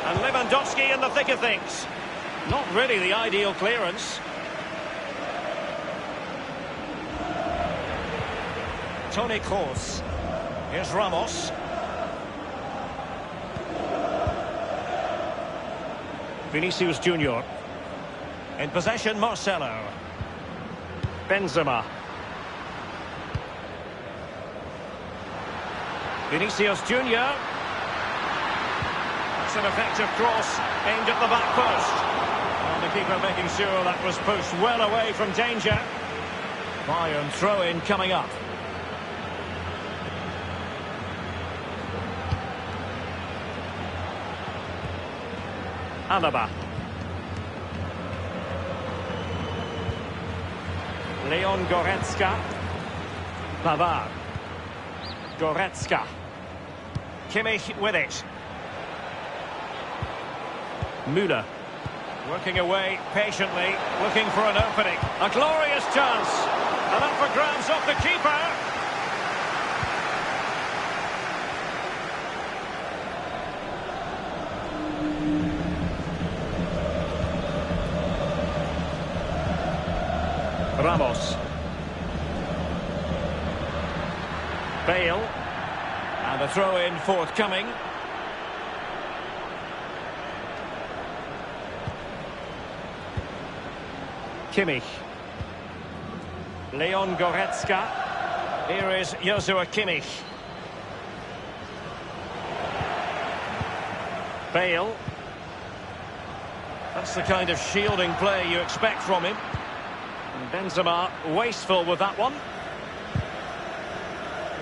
And Lewandowski in the thick of things. Not really the ideal clearance. Toni Kroos. Here's Ramos. Vinicius Junior. In possession, Marcelo. Benzema. Vinicius Junior. That's an effective cross aimed at the back post. And the keeper making sure that was pushed well away from danger. Bayern throw-in coming up. Alaba. Leon Goretzka. Pavard. Goretzka. Kimmich with it. Müller. Working away patiently, looking for an opening. A glorious chance. And up for grabs off the keeper. Ramos. Bale. And a throw-in forthcoming. Kimmich. Leon Goretzka. Here is Joshua Kimmich. Bale. That's the kind of shielding play you expect from him. And Benzema wasteful with that one.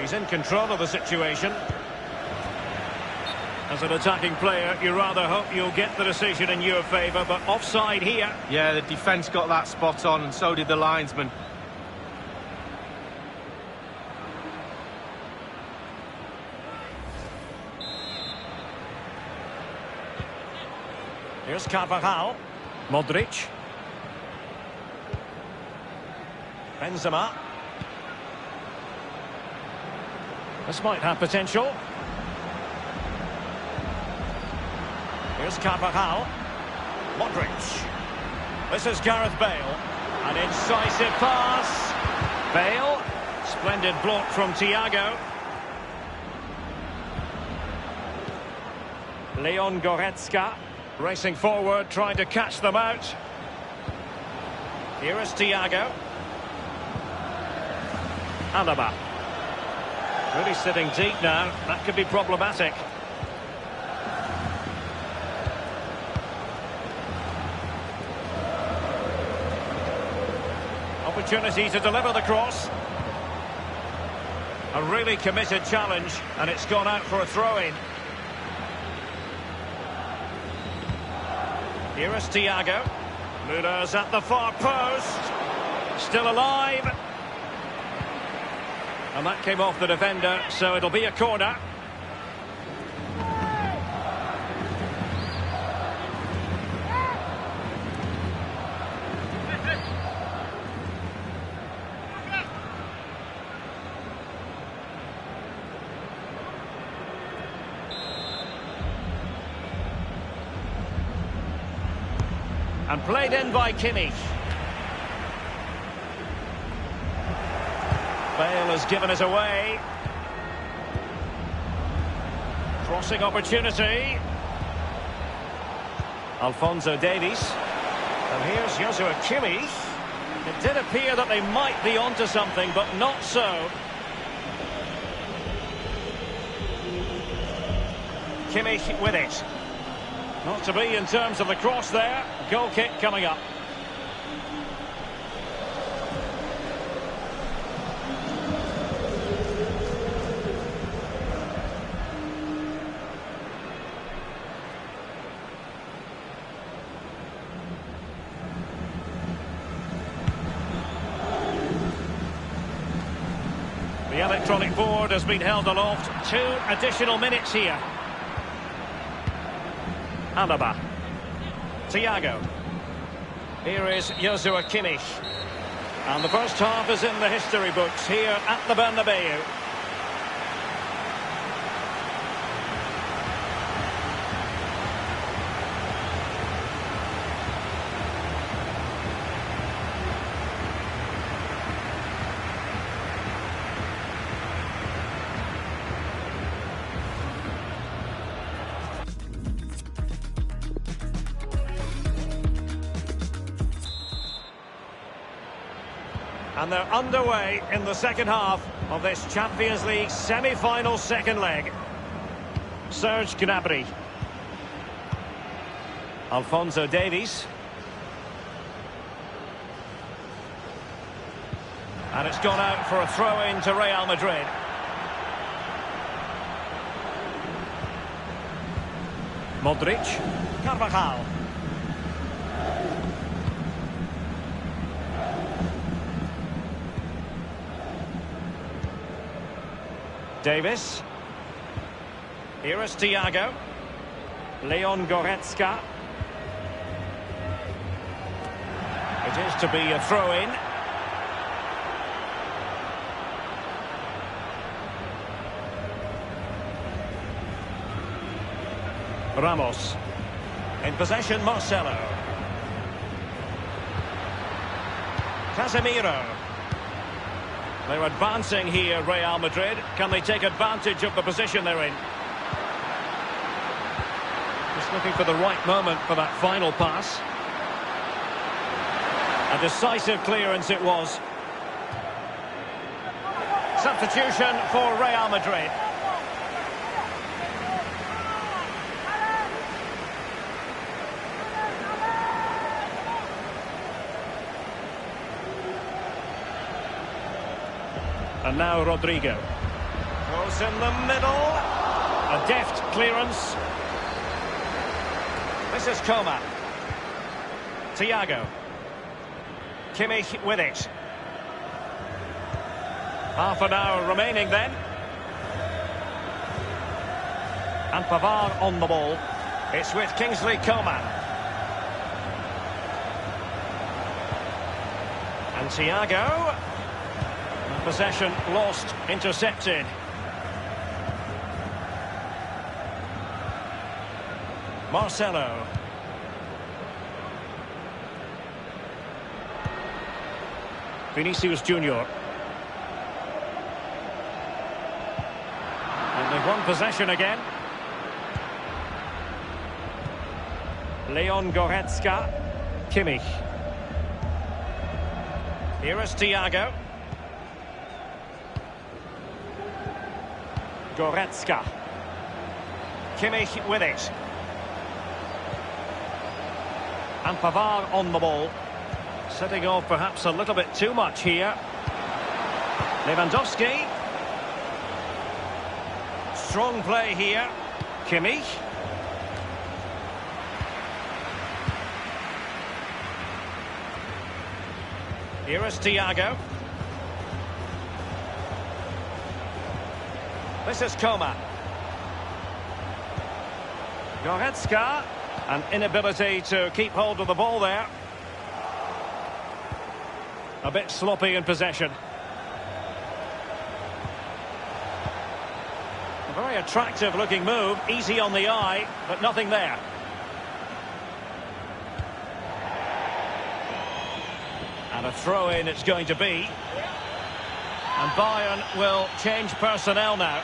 He's in control of the situation. As an attacking player, you rather hope you'll get the decision in your favour, but offside here. Yeah, the defence got that spot on, and so did the linesman. Here's Carvajal. Modric. Benzema. This might have potential. Here's Carvajal. Modric. This is Gareth Bale. An incisive pass. Bale. Splendid block from Thiago. Leon Goretzka. Racing forward, trying to catch them out. Here is Thiago. Alaba. Really sitting deep now. That could be problematic. Opportunity to deliver the cross. A really committed challenge, and it's gone out for a throw-in. Here is Thiago. Müller's at the far post. Still alive. And that came off the defender, so it'll be a corner. And played in by Kimmich. Bale has given it away. Crossing opportunity. Alphonso Davies. And here's Joshua Kimmich. It did appear that they might be onto something, but not so. Kimmich with it. Not to be in terms of the cross there. Goal kick coming up. The electronic board has been held aloft. 2 additional minutes here. Alaba. Thiago. Here is Joshua Kimmich. And the first half is in the history books here at the Bernabeu. And they're underway in the second half of this Champions League semi-final second leg. Serge Gnabry. Alphonso Davies. And it's gone out for a throw-in to Real Madrid. Modric. Carvajal. Davis. Here is Thiago. Leon Goretzka. It is to be a throw-in. Ramos. In possession, Marcelo. Casemiro. They're advancing here, Real Madrid. Can they take advantage of the position they're in? Just looking for the right moment for that final pass. A decisive clearance it was. Substitution for Real Madrid. And now Rodrigo. Goes in the middle. A deft clearance. This is Coman. Thiago. Kimmich with it. Half an hour remaining then. And Pavard on the ball. It's with Kingsley Coman. And Thiago. Possession lost, intercepted. Marcelo. Vinicius Junior. And they've won possession again. Leon Goretzka. Kimmich. Here is Thiago. Goretzka. Kimmich with it. And Pavard on the ball. Setting off perhaps a little bit too much here. Lewandowski. Strong play here. Kimmich. Here is Thiago. This is Coman. Goretzka. An inability to keep hold of the ball there. A bit sloppy in possession. A very attractive looking move. Easy on the eye, but nothing there. And a throw-in it's going to be. And Bayern will change personnel now.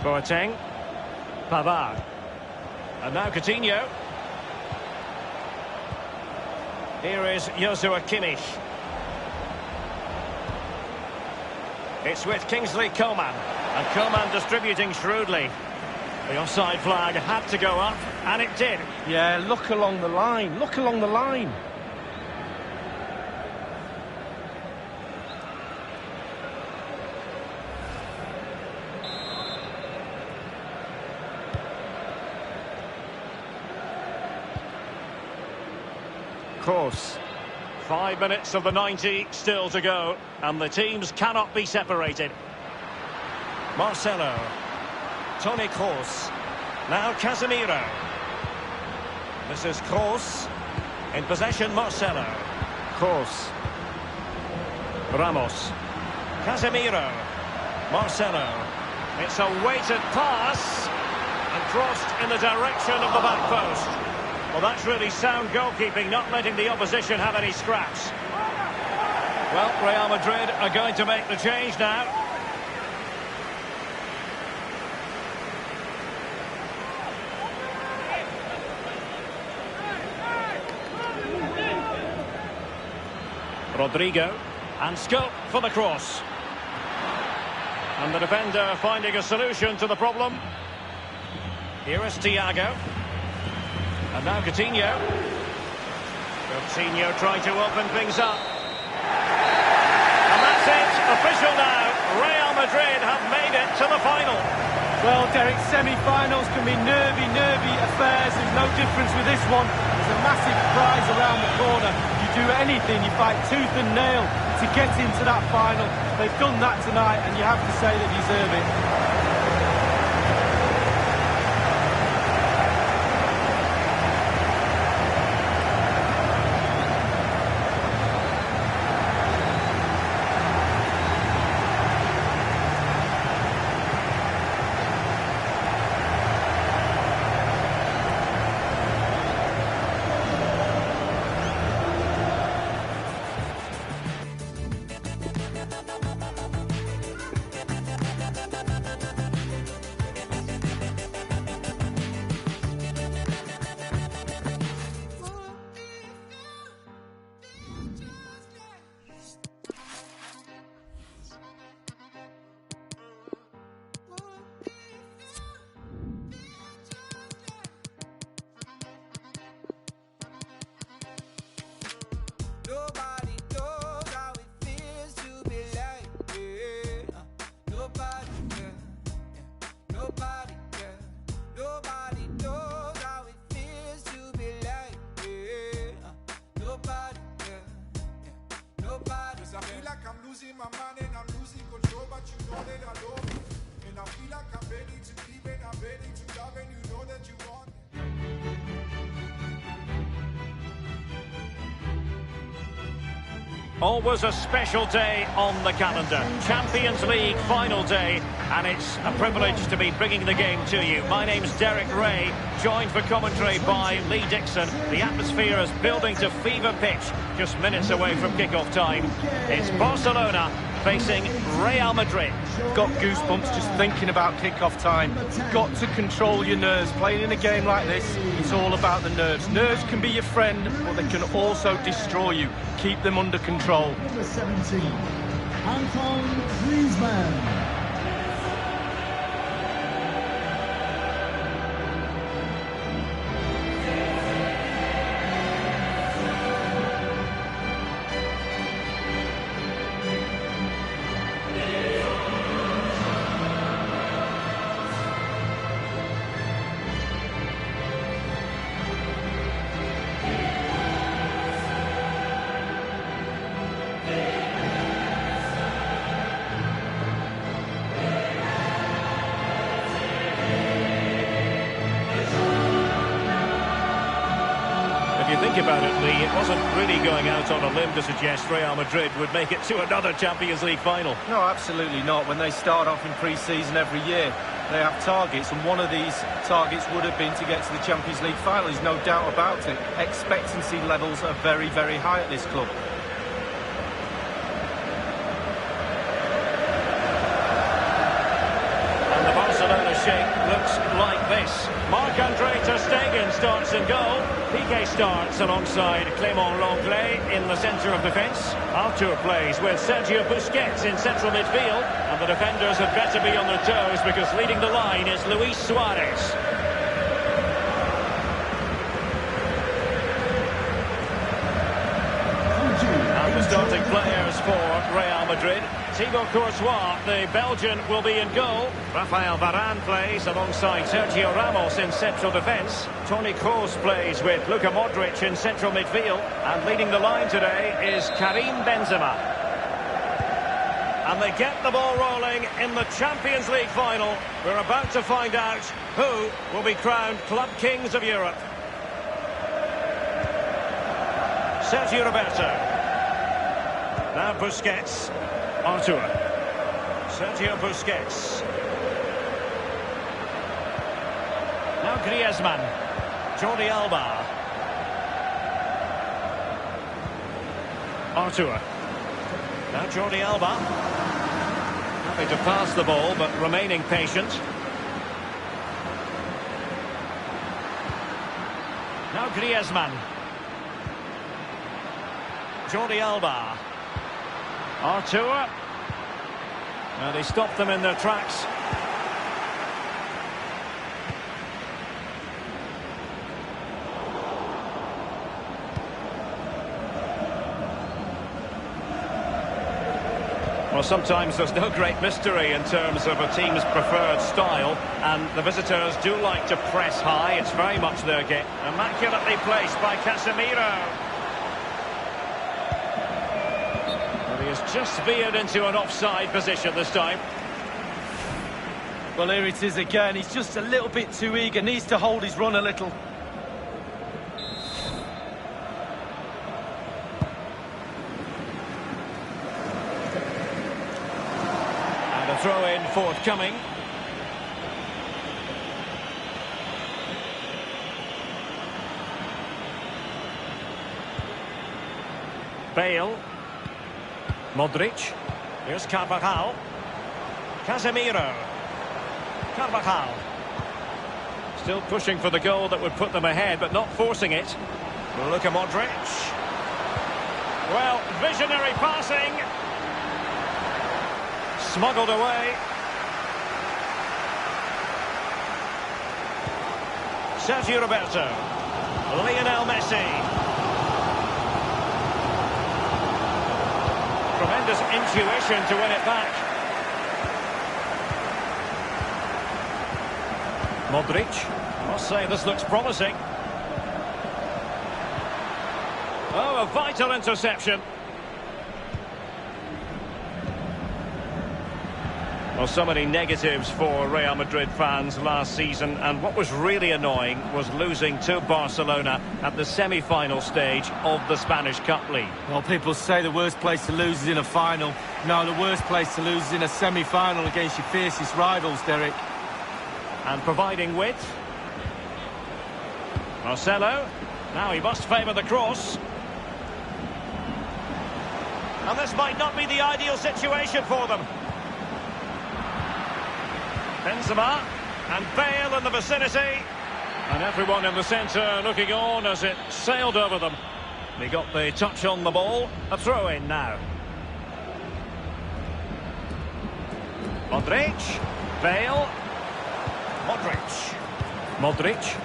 Boateng. Pavard. And now Coutinho. Here is Joshua Kimmich. It's with Kingsley Coman. And Coman distributing shrewdly. The offside flag had to go up, and it did. Yeah, look along the line. Look along the line. Course. 5 minutes of the 90 still to go, and the teams cannot be separated. Marcelo. Toni Kroos. Now Casemiro. This is Kroos. In possession, Marcelo. Kroos. Ramos. Casemiro. Marcelo. It's a weighted pass and crossed in the direction of the back post. Well, that's really sound goalkeeping, not letting the opposition have any scraps. Well, Real Madrid are going to make the change now. Rodrigo. And scope for the cross. And the defender finding a solution to the problem. Here is Thiago. And now Coutinho. Coutinho trying to open things up. And that's it, official now. Real Madrid have made it to the final. Well, Derek, semi-finals can be nervy affairs. There's no difference with this one. There's a massive prize around the corner. You do anything, you fight tooth and nail to get into that final. They've done that tonight, and you have to say they deserve it. Nobody knows how it feels to be like, yeah. Nobody knows how it feels to be like, yeah. Nobody. 'Cause I feel like I'm losing my mind and I'm losing control, but you know that I love you. And I feel like I'm ready to leave and I'm ready to love, and you know that you want me. Always a special day on the calendar. Champions League final day, and it's a privilege to be bringing the game to you. My name's Derek Ray, joined for commentary by Lee Dixon. The atmosphere is building to fever pitch, just minutes away from kick-off time. It's Barcelona facing Real Madrid. Got goosebumps just thinking about kick-off time. You've got to control your nerves. Playing in a game like this, it's all about the nerves. Nerves can be your friend, but they can also destroy you. Keep them under control. Number 17, Antoine Griezmann. if you think about it, Lee, it wasn't really going out on a limb to suggest Real Madrid would make it to another Champions League final. No, absolutely not. When they start off in pre-season every year, they have targets, and one of these targets would have been to get to the Champions League final. There's no doubt about it. Expectancy levels are very, very high at this club. Looks like this. Marc-Andre ter Stegen starts in goal. Piqué starts alongside Clément Lenglet in the centre of defence. Arthur plays with Sergio Busquets in central midfield. And the defenders had better be on their toes because leading the line is Luis Suarez. And the starting players for Real Madrid. Thibaut Courtois, the Belgian, will be in goal. Rafael Varane plays alongside Sergio Ramos in central defence. Toni Kroos plays with Luka Modric in central midfield. And leading the line today is Karim Benzema. And they get the ball rolling in the Champions League final. We're about to find out who will be crowned Club Kings of Europe. Sergio Roberto. Now Busquets. Artur. Sergio Busquets. Now Griezmann. Jordi Alba. Artur. Now Jordi Alba. Happy to pass the ball, but remaining patient. Now Griezmann. Jordi Alba. Artur. Now they stopped them in their tracks. Well, sometimes there's no great mystery in terms of a team's preferred style, and the visitors do like to press high. It's very much their game. Immaculately placed by Casemiro. He has just veered into an offside position this time. Well, here it is again. He's just a little bit too eager. Needs to hold his run a little. And a throw-in forthcoming. Bale. Modric. Here's Carvajal. Casemiro. Carvajal. Still pushing for the goal that would put them ahead, but not forcing it. Luka Modric. Well, visionary passing. Smuggled away. Sergio Roberto. Lionel Messi. Tremendous intuition to win it back. Modric. I must say this looks promising. Oh, a vital interception. Well, so many negatives for Real Madrid fans last season, and what was really annoying was losing to Barcelona at the semi-final stage of the Spanish Cup League. Well, people say the worst place to lose is in a final. No, the worst place to lose is in a semi-final against your fiercest rivals, Derek. And providing width. Marcelo. Now he must favour the cross. And this might not be the ideal situation for them. Benzema and Bale in the vicinity, and everyone in the centre looking on as it sailed over them. He got the touch on the ball. A throw-in now. Modric. Bale. Modric. Modric.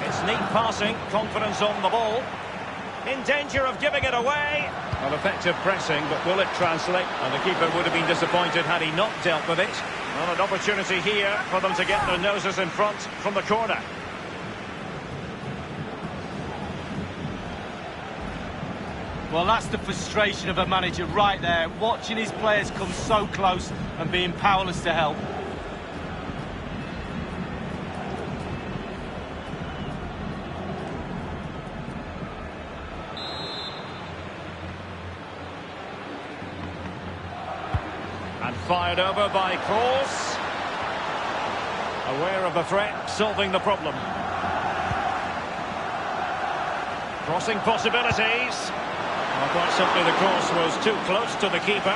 It's neat passing, confidence on the ball. In danger of giving it away. Well, effective pressing, but will it translate? And the keeper would have been disappointed had he not dealt with it. Well, an opportunity here for them to get their noses in front from the corner. Well, that's the frustration of a manager right there, watching his players come so close and being powerless to help. Fired over by Kroos. Aware of the threat, solving the problem. Crossing possibilities. Well, quite simply, the cross was too close to the keeper.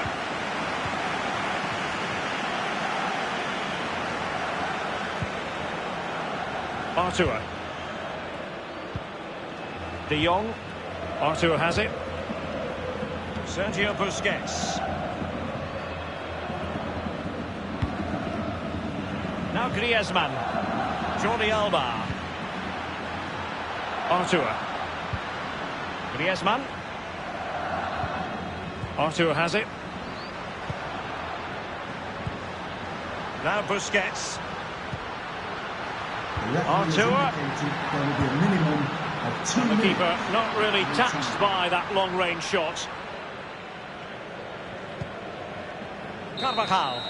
Arthur. De Jong. Arthur has it. Sergio Busquets. Now Griezmann. Jordi Alba. Arthur. Griezmann. Arthur has it. Now Busquets. Arthur. There will be a minimum of 2 The minutes. keeper not really touched by that long-range shot. Carvajal.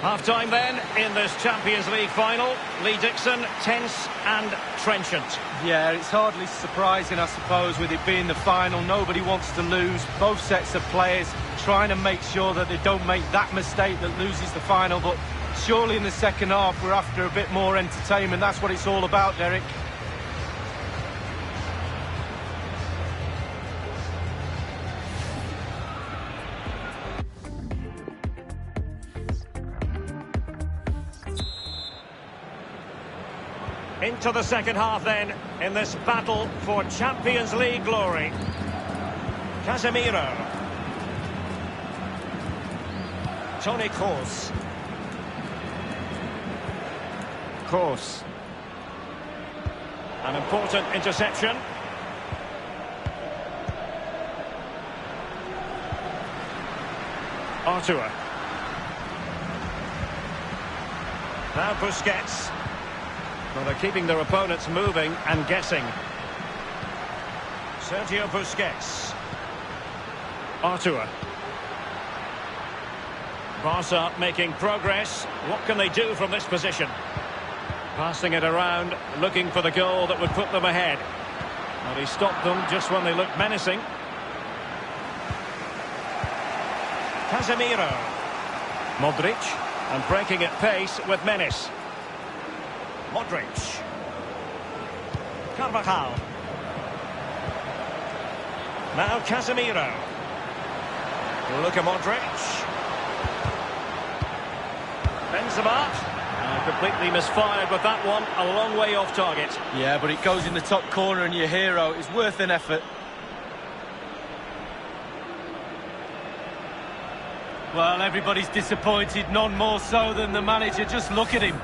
Half-time then in this Champions League final. Lee Dixon, tense and trenchant. Yeah, it's hardly surprising, I suppose, with it being the final. Nobody wants to lose. Both sets of players trying to make sure that they don't make that mistake that loses the final. But surely in the second half, we're after a bit more entertainment. That's what it's all about, Derek. Into the second half then, in this battle for Champions League glory. Casemiro. Toni Kroos. Kroos. An important interception. Arthur. Now Busquets. Well, they're keeping their opponents moving and guessing. Sergio Busquets. Arthur. Barca making progress. What can they do from this position? Passing it around, looking for the goal that would put them ahead. Well, he stopped them just when they looked menacing. Casemiro. Modric. And breaking at pace with menace. Modric. Carvajal. Now Casemiro. Luka Modric. Benzema. Completely misfired with that one. A long way off target. Yeah, but it goes in the top corner and your hero is worth an effort. Well, everybody's disappointed, none more so than the manager. Just look at him.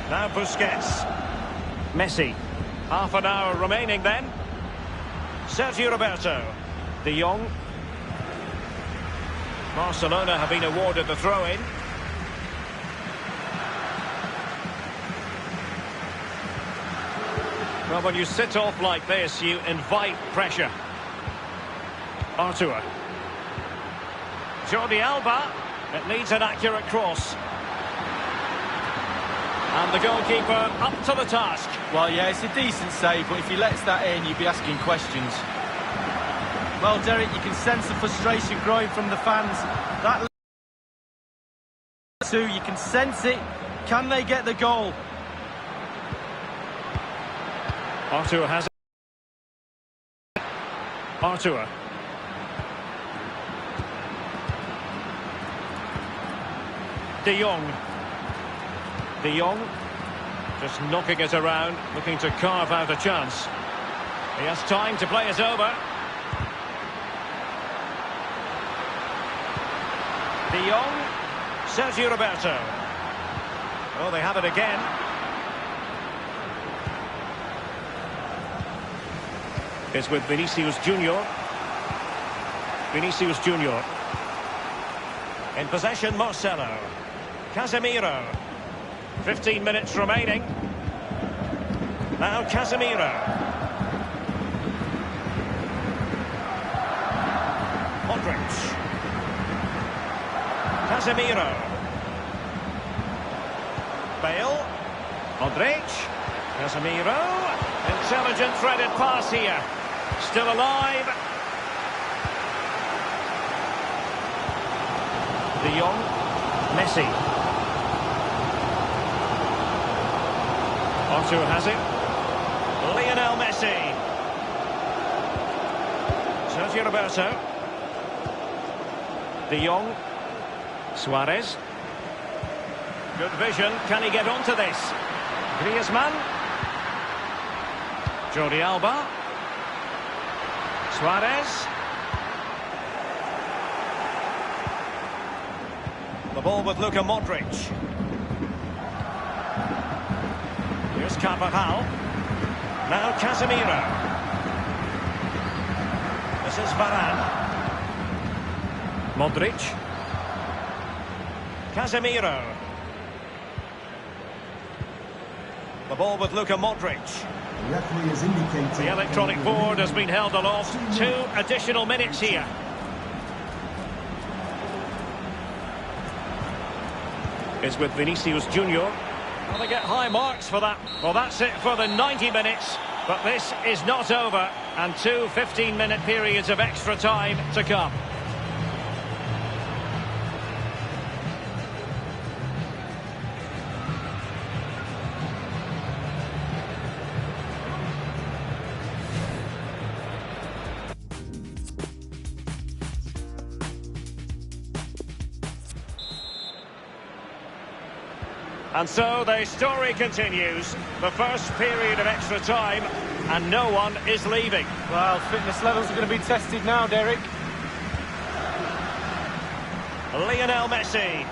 Now Busquets. Messi. Half an hour remaining then. Sergio Roberto. De Jong. Barcelona have been awarded the throw-in. Well, when you sit off like this, you invite pressure. Arthur. Jordi Alba. It needs an accurate cross. And the goalkeeper up to the task. Well, yeah, it's a decent save, but if he lets that in, you'd be asking questions. Well, Derek, you can sense the frustration growing from the fans. That too, you can sense it. Can they get the goal? Arthur has it. Arthur. De Jong. De Jong just knocking it around, looking to carve out a chance. He has time to play it over. De Jong, Sergio Roberto. Oh, they have it again. It's with Vinicius Junior. Vinicius Junior. In possession, Marcelo. Casemiro. 15 minutes remaining. Now Casemiro. Modric. Casemiro. Bale. Modric. Casemiro. Intelligent threaded pass here. Still alive. De Jong. Messi. Onto has it. Lionel Messi. Sergio Roberto. De Jong. Suarez. Good vision. Can he get onto this? Griezmann. Jordi Alba. Suarez. The ball with Luka Modric. Here's Carvajal. Now Casemiro. This is Varane. Modric. Casemiro. The ball with Luka Modric. The referee has indicated The electronic board has been held aloft. 2 additional minutes here. Is with Vinicius Junior. Well, they get high marks for that. Well, that's it for the 90 minutes. But this is not over. And 2 15-minute periods of extra time to come. And so the story continues. The first period of extra time, and no one is leaving. Well, fitness levels are going to be tested now, Derek. Lionel Messi.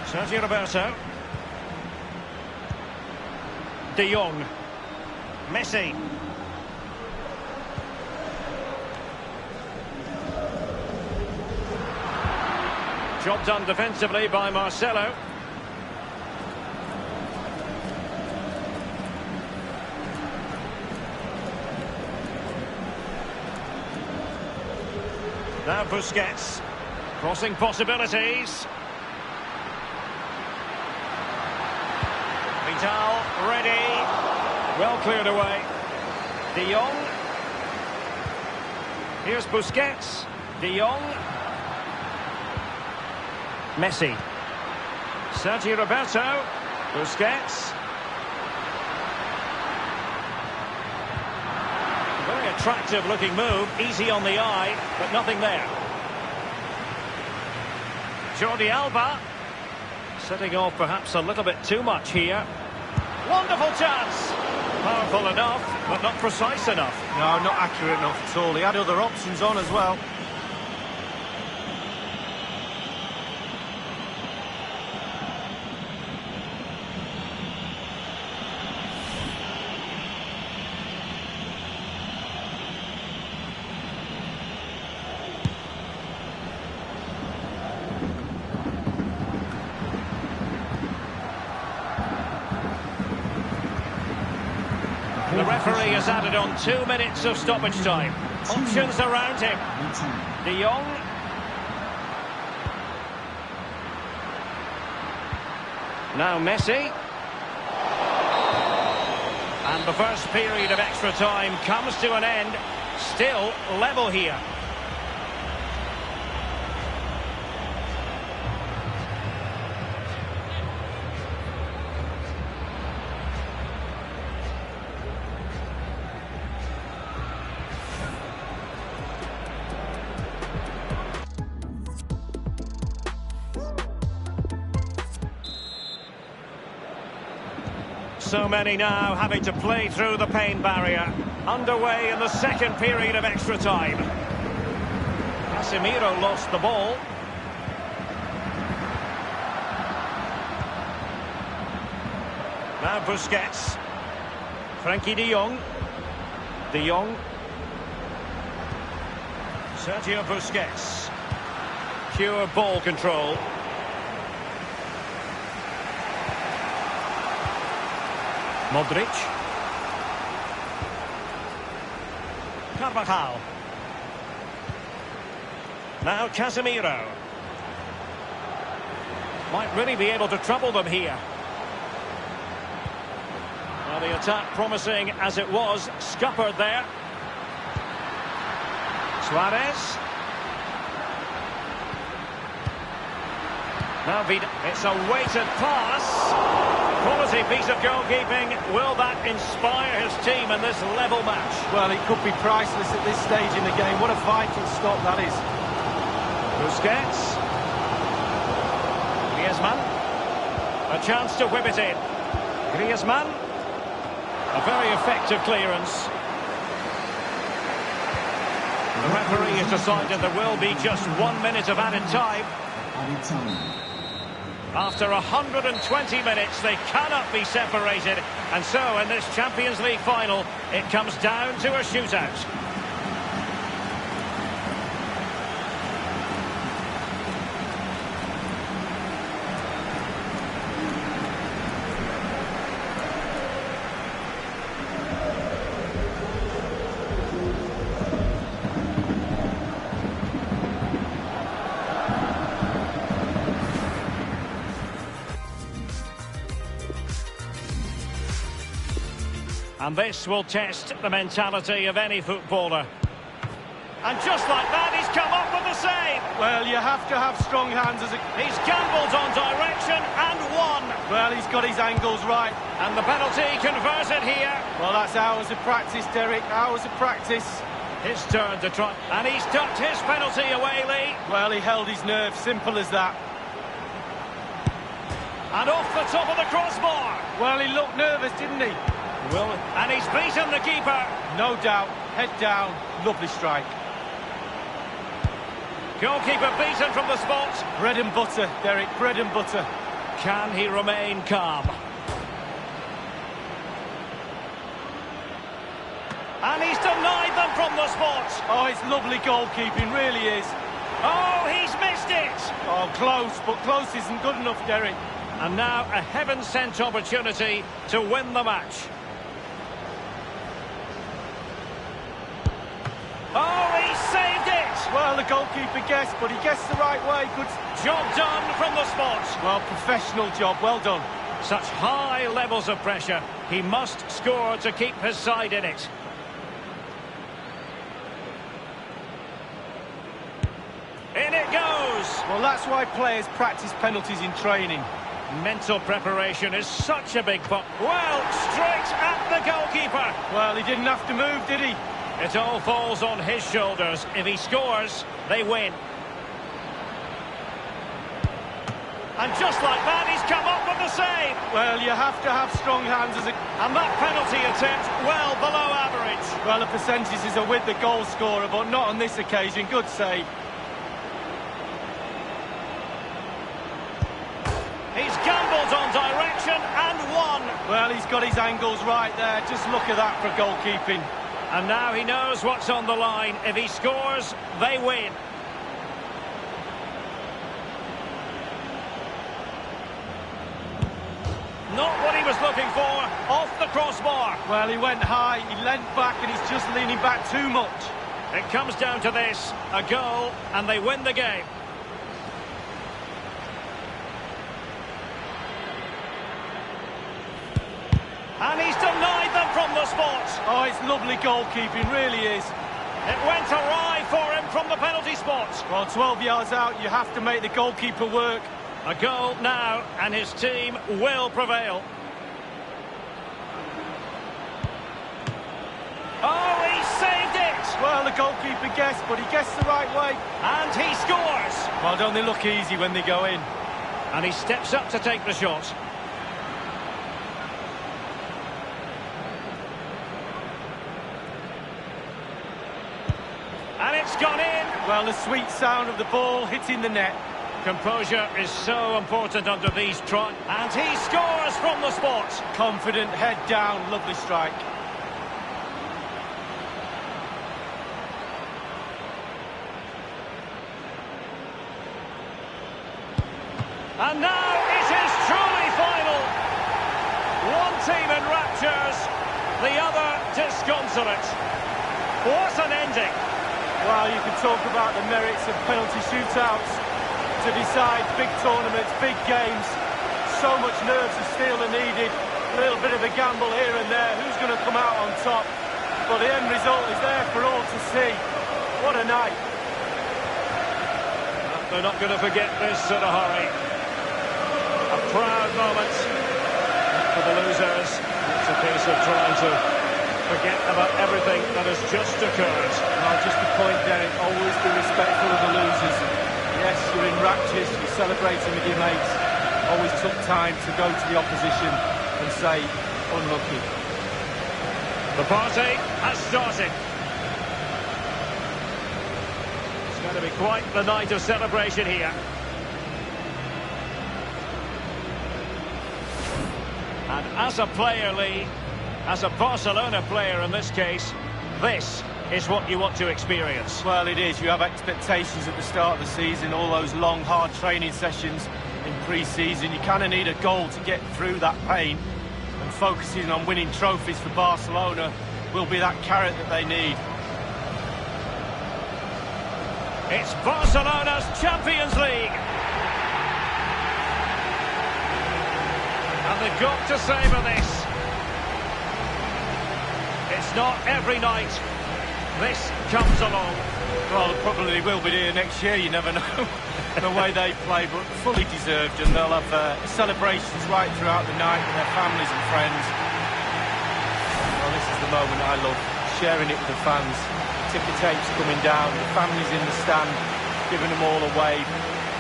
Sergio Roberto. De Jong. Messi. Job done defensively by Marcelo. Now Busquets, crossing possibilities. Vital, ready, well cleared away. De Jong. Here's Busquets, De Jong. Messi. Sergio Roberto, Busquets. Very attractive looking move, easy on the eye, but nothing there. Jordi Alba, setting off perhaps a little bit too much here. Wonderful chance! Powerful enough, but not precise enough. No, not accurate enough at all. He had other options on as well. The referee has added on 2 minutes of stoppage time. Options around him. De Jong. Now Messi. And the first period of extra time comes to an end. Still level here. So many now having to play through the pain barrier. Underway in the second period of extra time. Casemiro lost the ball. Now Busquets. Frankie de Jong. De Jong. Sergio Busquets. Pure ball control. Modric. Carvajal. Now Casemiro. Might really be able to trouble them here. Well, the attack promising as it was, scuppered there. Suarez. Now Vida, it's a weighted pass. Quality piece of goalkeeping. Will that inspire his team in this level match? Well, it could be priceless at this stage in the game. What a vital stop that is. Busquets. Griezmann. A chance to whip it in. Griezmann. A very effective clearance. The referee has decided there will be just 1 minute of added time. Added time. After 120 minutes, they cannot be separated. And so, in this Champions League final, it comes down to a shootout. And this will test the mentality of any footballer. And just like that, he's come up with the save. Well, you have to have strong hands as a... He's gambled on direction and won. Well, he's got his angles right. And the penalty converted here. Well, that's hours of practice, Derek. Hours of practice. His turn to try. And he's ducked his penalty away, Lee. Well, he held his nerve. Simple as that. And off the top of the crossbar. Well, he looked nervous, didn't he? Will, and he's beaten the keeper. No doubt. Head down. Lovely strike. Goalkeeper beaten from the spot. Bread and butter, Derek. Bread and butter. Can he remain calm? And he's denied them from the spot. Oh, it's lovely goalkeeping, really is. Oh, he's missed it. Oh, close, but close isn't good enough, Derek. And now a heaven-sent opportunity to win the match. Oh, he saved it! Well, the goalkeeper guessed, but he guessed the right way. Good job done from the spot. Well, professional job, well done. Such high levels of pressure. He must score to keep his side in it. In it goes! Well, that's why players practice penalties in training. Mental preparation is such a big part. Well, straight at the goalkeeper. Well, he didn't have to move, did he? It all falls on his shoulders. If he scores, they win. And just like that, he's come up with the save. Well, you have to have strong hands as a... And that penalty attempt, well below average. Well, the percentages are with the goal scorer, but not on this occasion. Good save. He's gambled on direction and won. Well, he's got his angles right there. Just look at that for goalkeeping. And now he knows what's on the line. If he scores, they win. Not what he was looking for. Off the crossbar. Well, he went high, he leant back, and he's just leaning back too much. It comes down to this. A goal, and they win the game. And he's denied them from the spot. Oh, it's lovely goalkeeping, really is. It went awry for him from the penalty spot. Well, 12 yards out, you have to make the goalkeeper work. A goal now, and his team will prevail. Oh, he saved it! Well, the goalkeeper guessed, but he guessed the right way. And he scores! Well, don't they look easy when they go in? And he steps up to take the shot. And it's gone in. Well, the sweet sound of the ball hitting the net. Composure is so important under these tries. And he scores from the spot. Confident, head down, lovely strike. And now it is truly final. One team in raptures, the other disconsolate. What an ending. Well, you can talk about the merits of penalty shootouts. to decide big tournaments, big games. So much nerves of steel are needed. A little bit of a gamble here and there. Who's going to come out on top? But the end result is there for all to see. What a night. They're not going to forget this in a hurry. A proud moment for the losers. It's a case of trying to forget about everything that has just occurred. Just a point, Derek, always be respectful of the losers. Yes, you're in raptures, you're celebrating with your mates. Always took time to go to the opposition and say, unlucky. The party has started. It's going to be quite the night of celebration here. And as a player, Lee, as a Barcelona player in this case, this is what you want to experience. Well, it is. You have expectations at the start of the season, all those long, hard training sessions in pre-season. You kind of need a goal to get through that pain, and focusing on winning trophies for Barcelona will be that carrot that they need. It's Barcelona's Champions League. And they've got to savour this. It's not every night this comes along. Well, it probably will be here next year, you never know, the way they play, but fully deserved, and they'll have celebrations right throughout the night with their families and friends. Well, this is the moment I love, sharing it with the fans. Ticker tapes coming down, the families in the stand, giving them all a wave.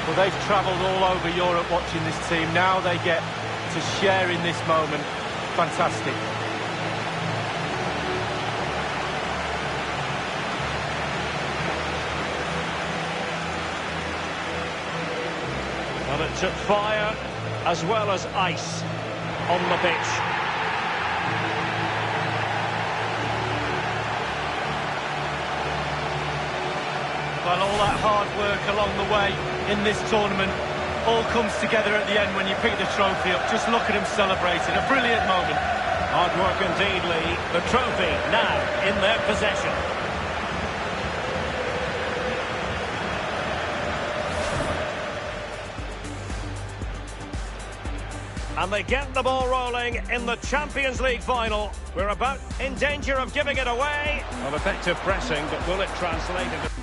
Well, they've travelled all over Europe watching this team. Now they get to share in this moment. Fantastic. Well, it took fire as well as ice on the pitch. Well, all that hard work along the way in this tournament all comes together at the end when you pick the trophy up. Just look at them celebrating. A brilliant moment. Hard work indeed, Lee. The trophy now in their possession. And they get the ball rolling in the Champions League final. We're about in danger of giving it away. Well, effective pressing, but will it translate into...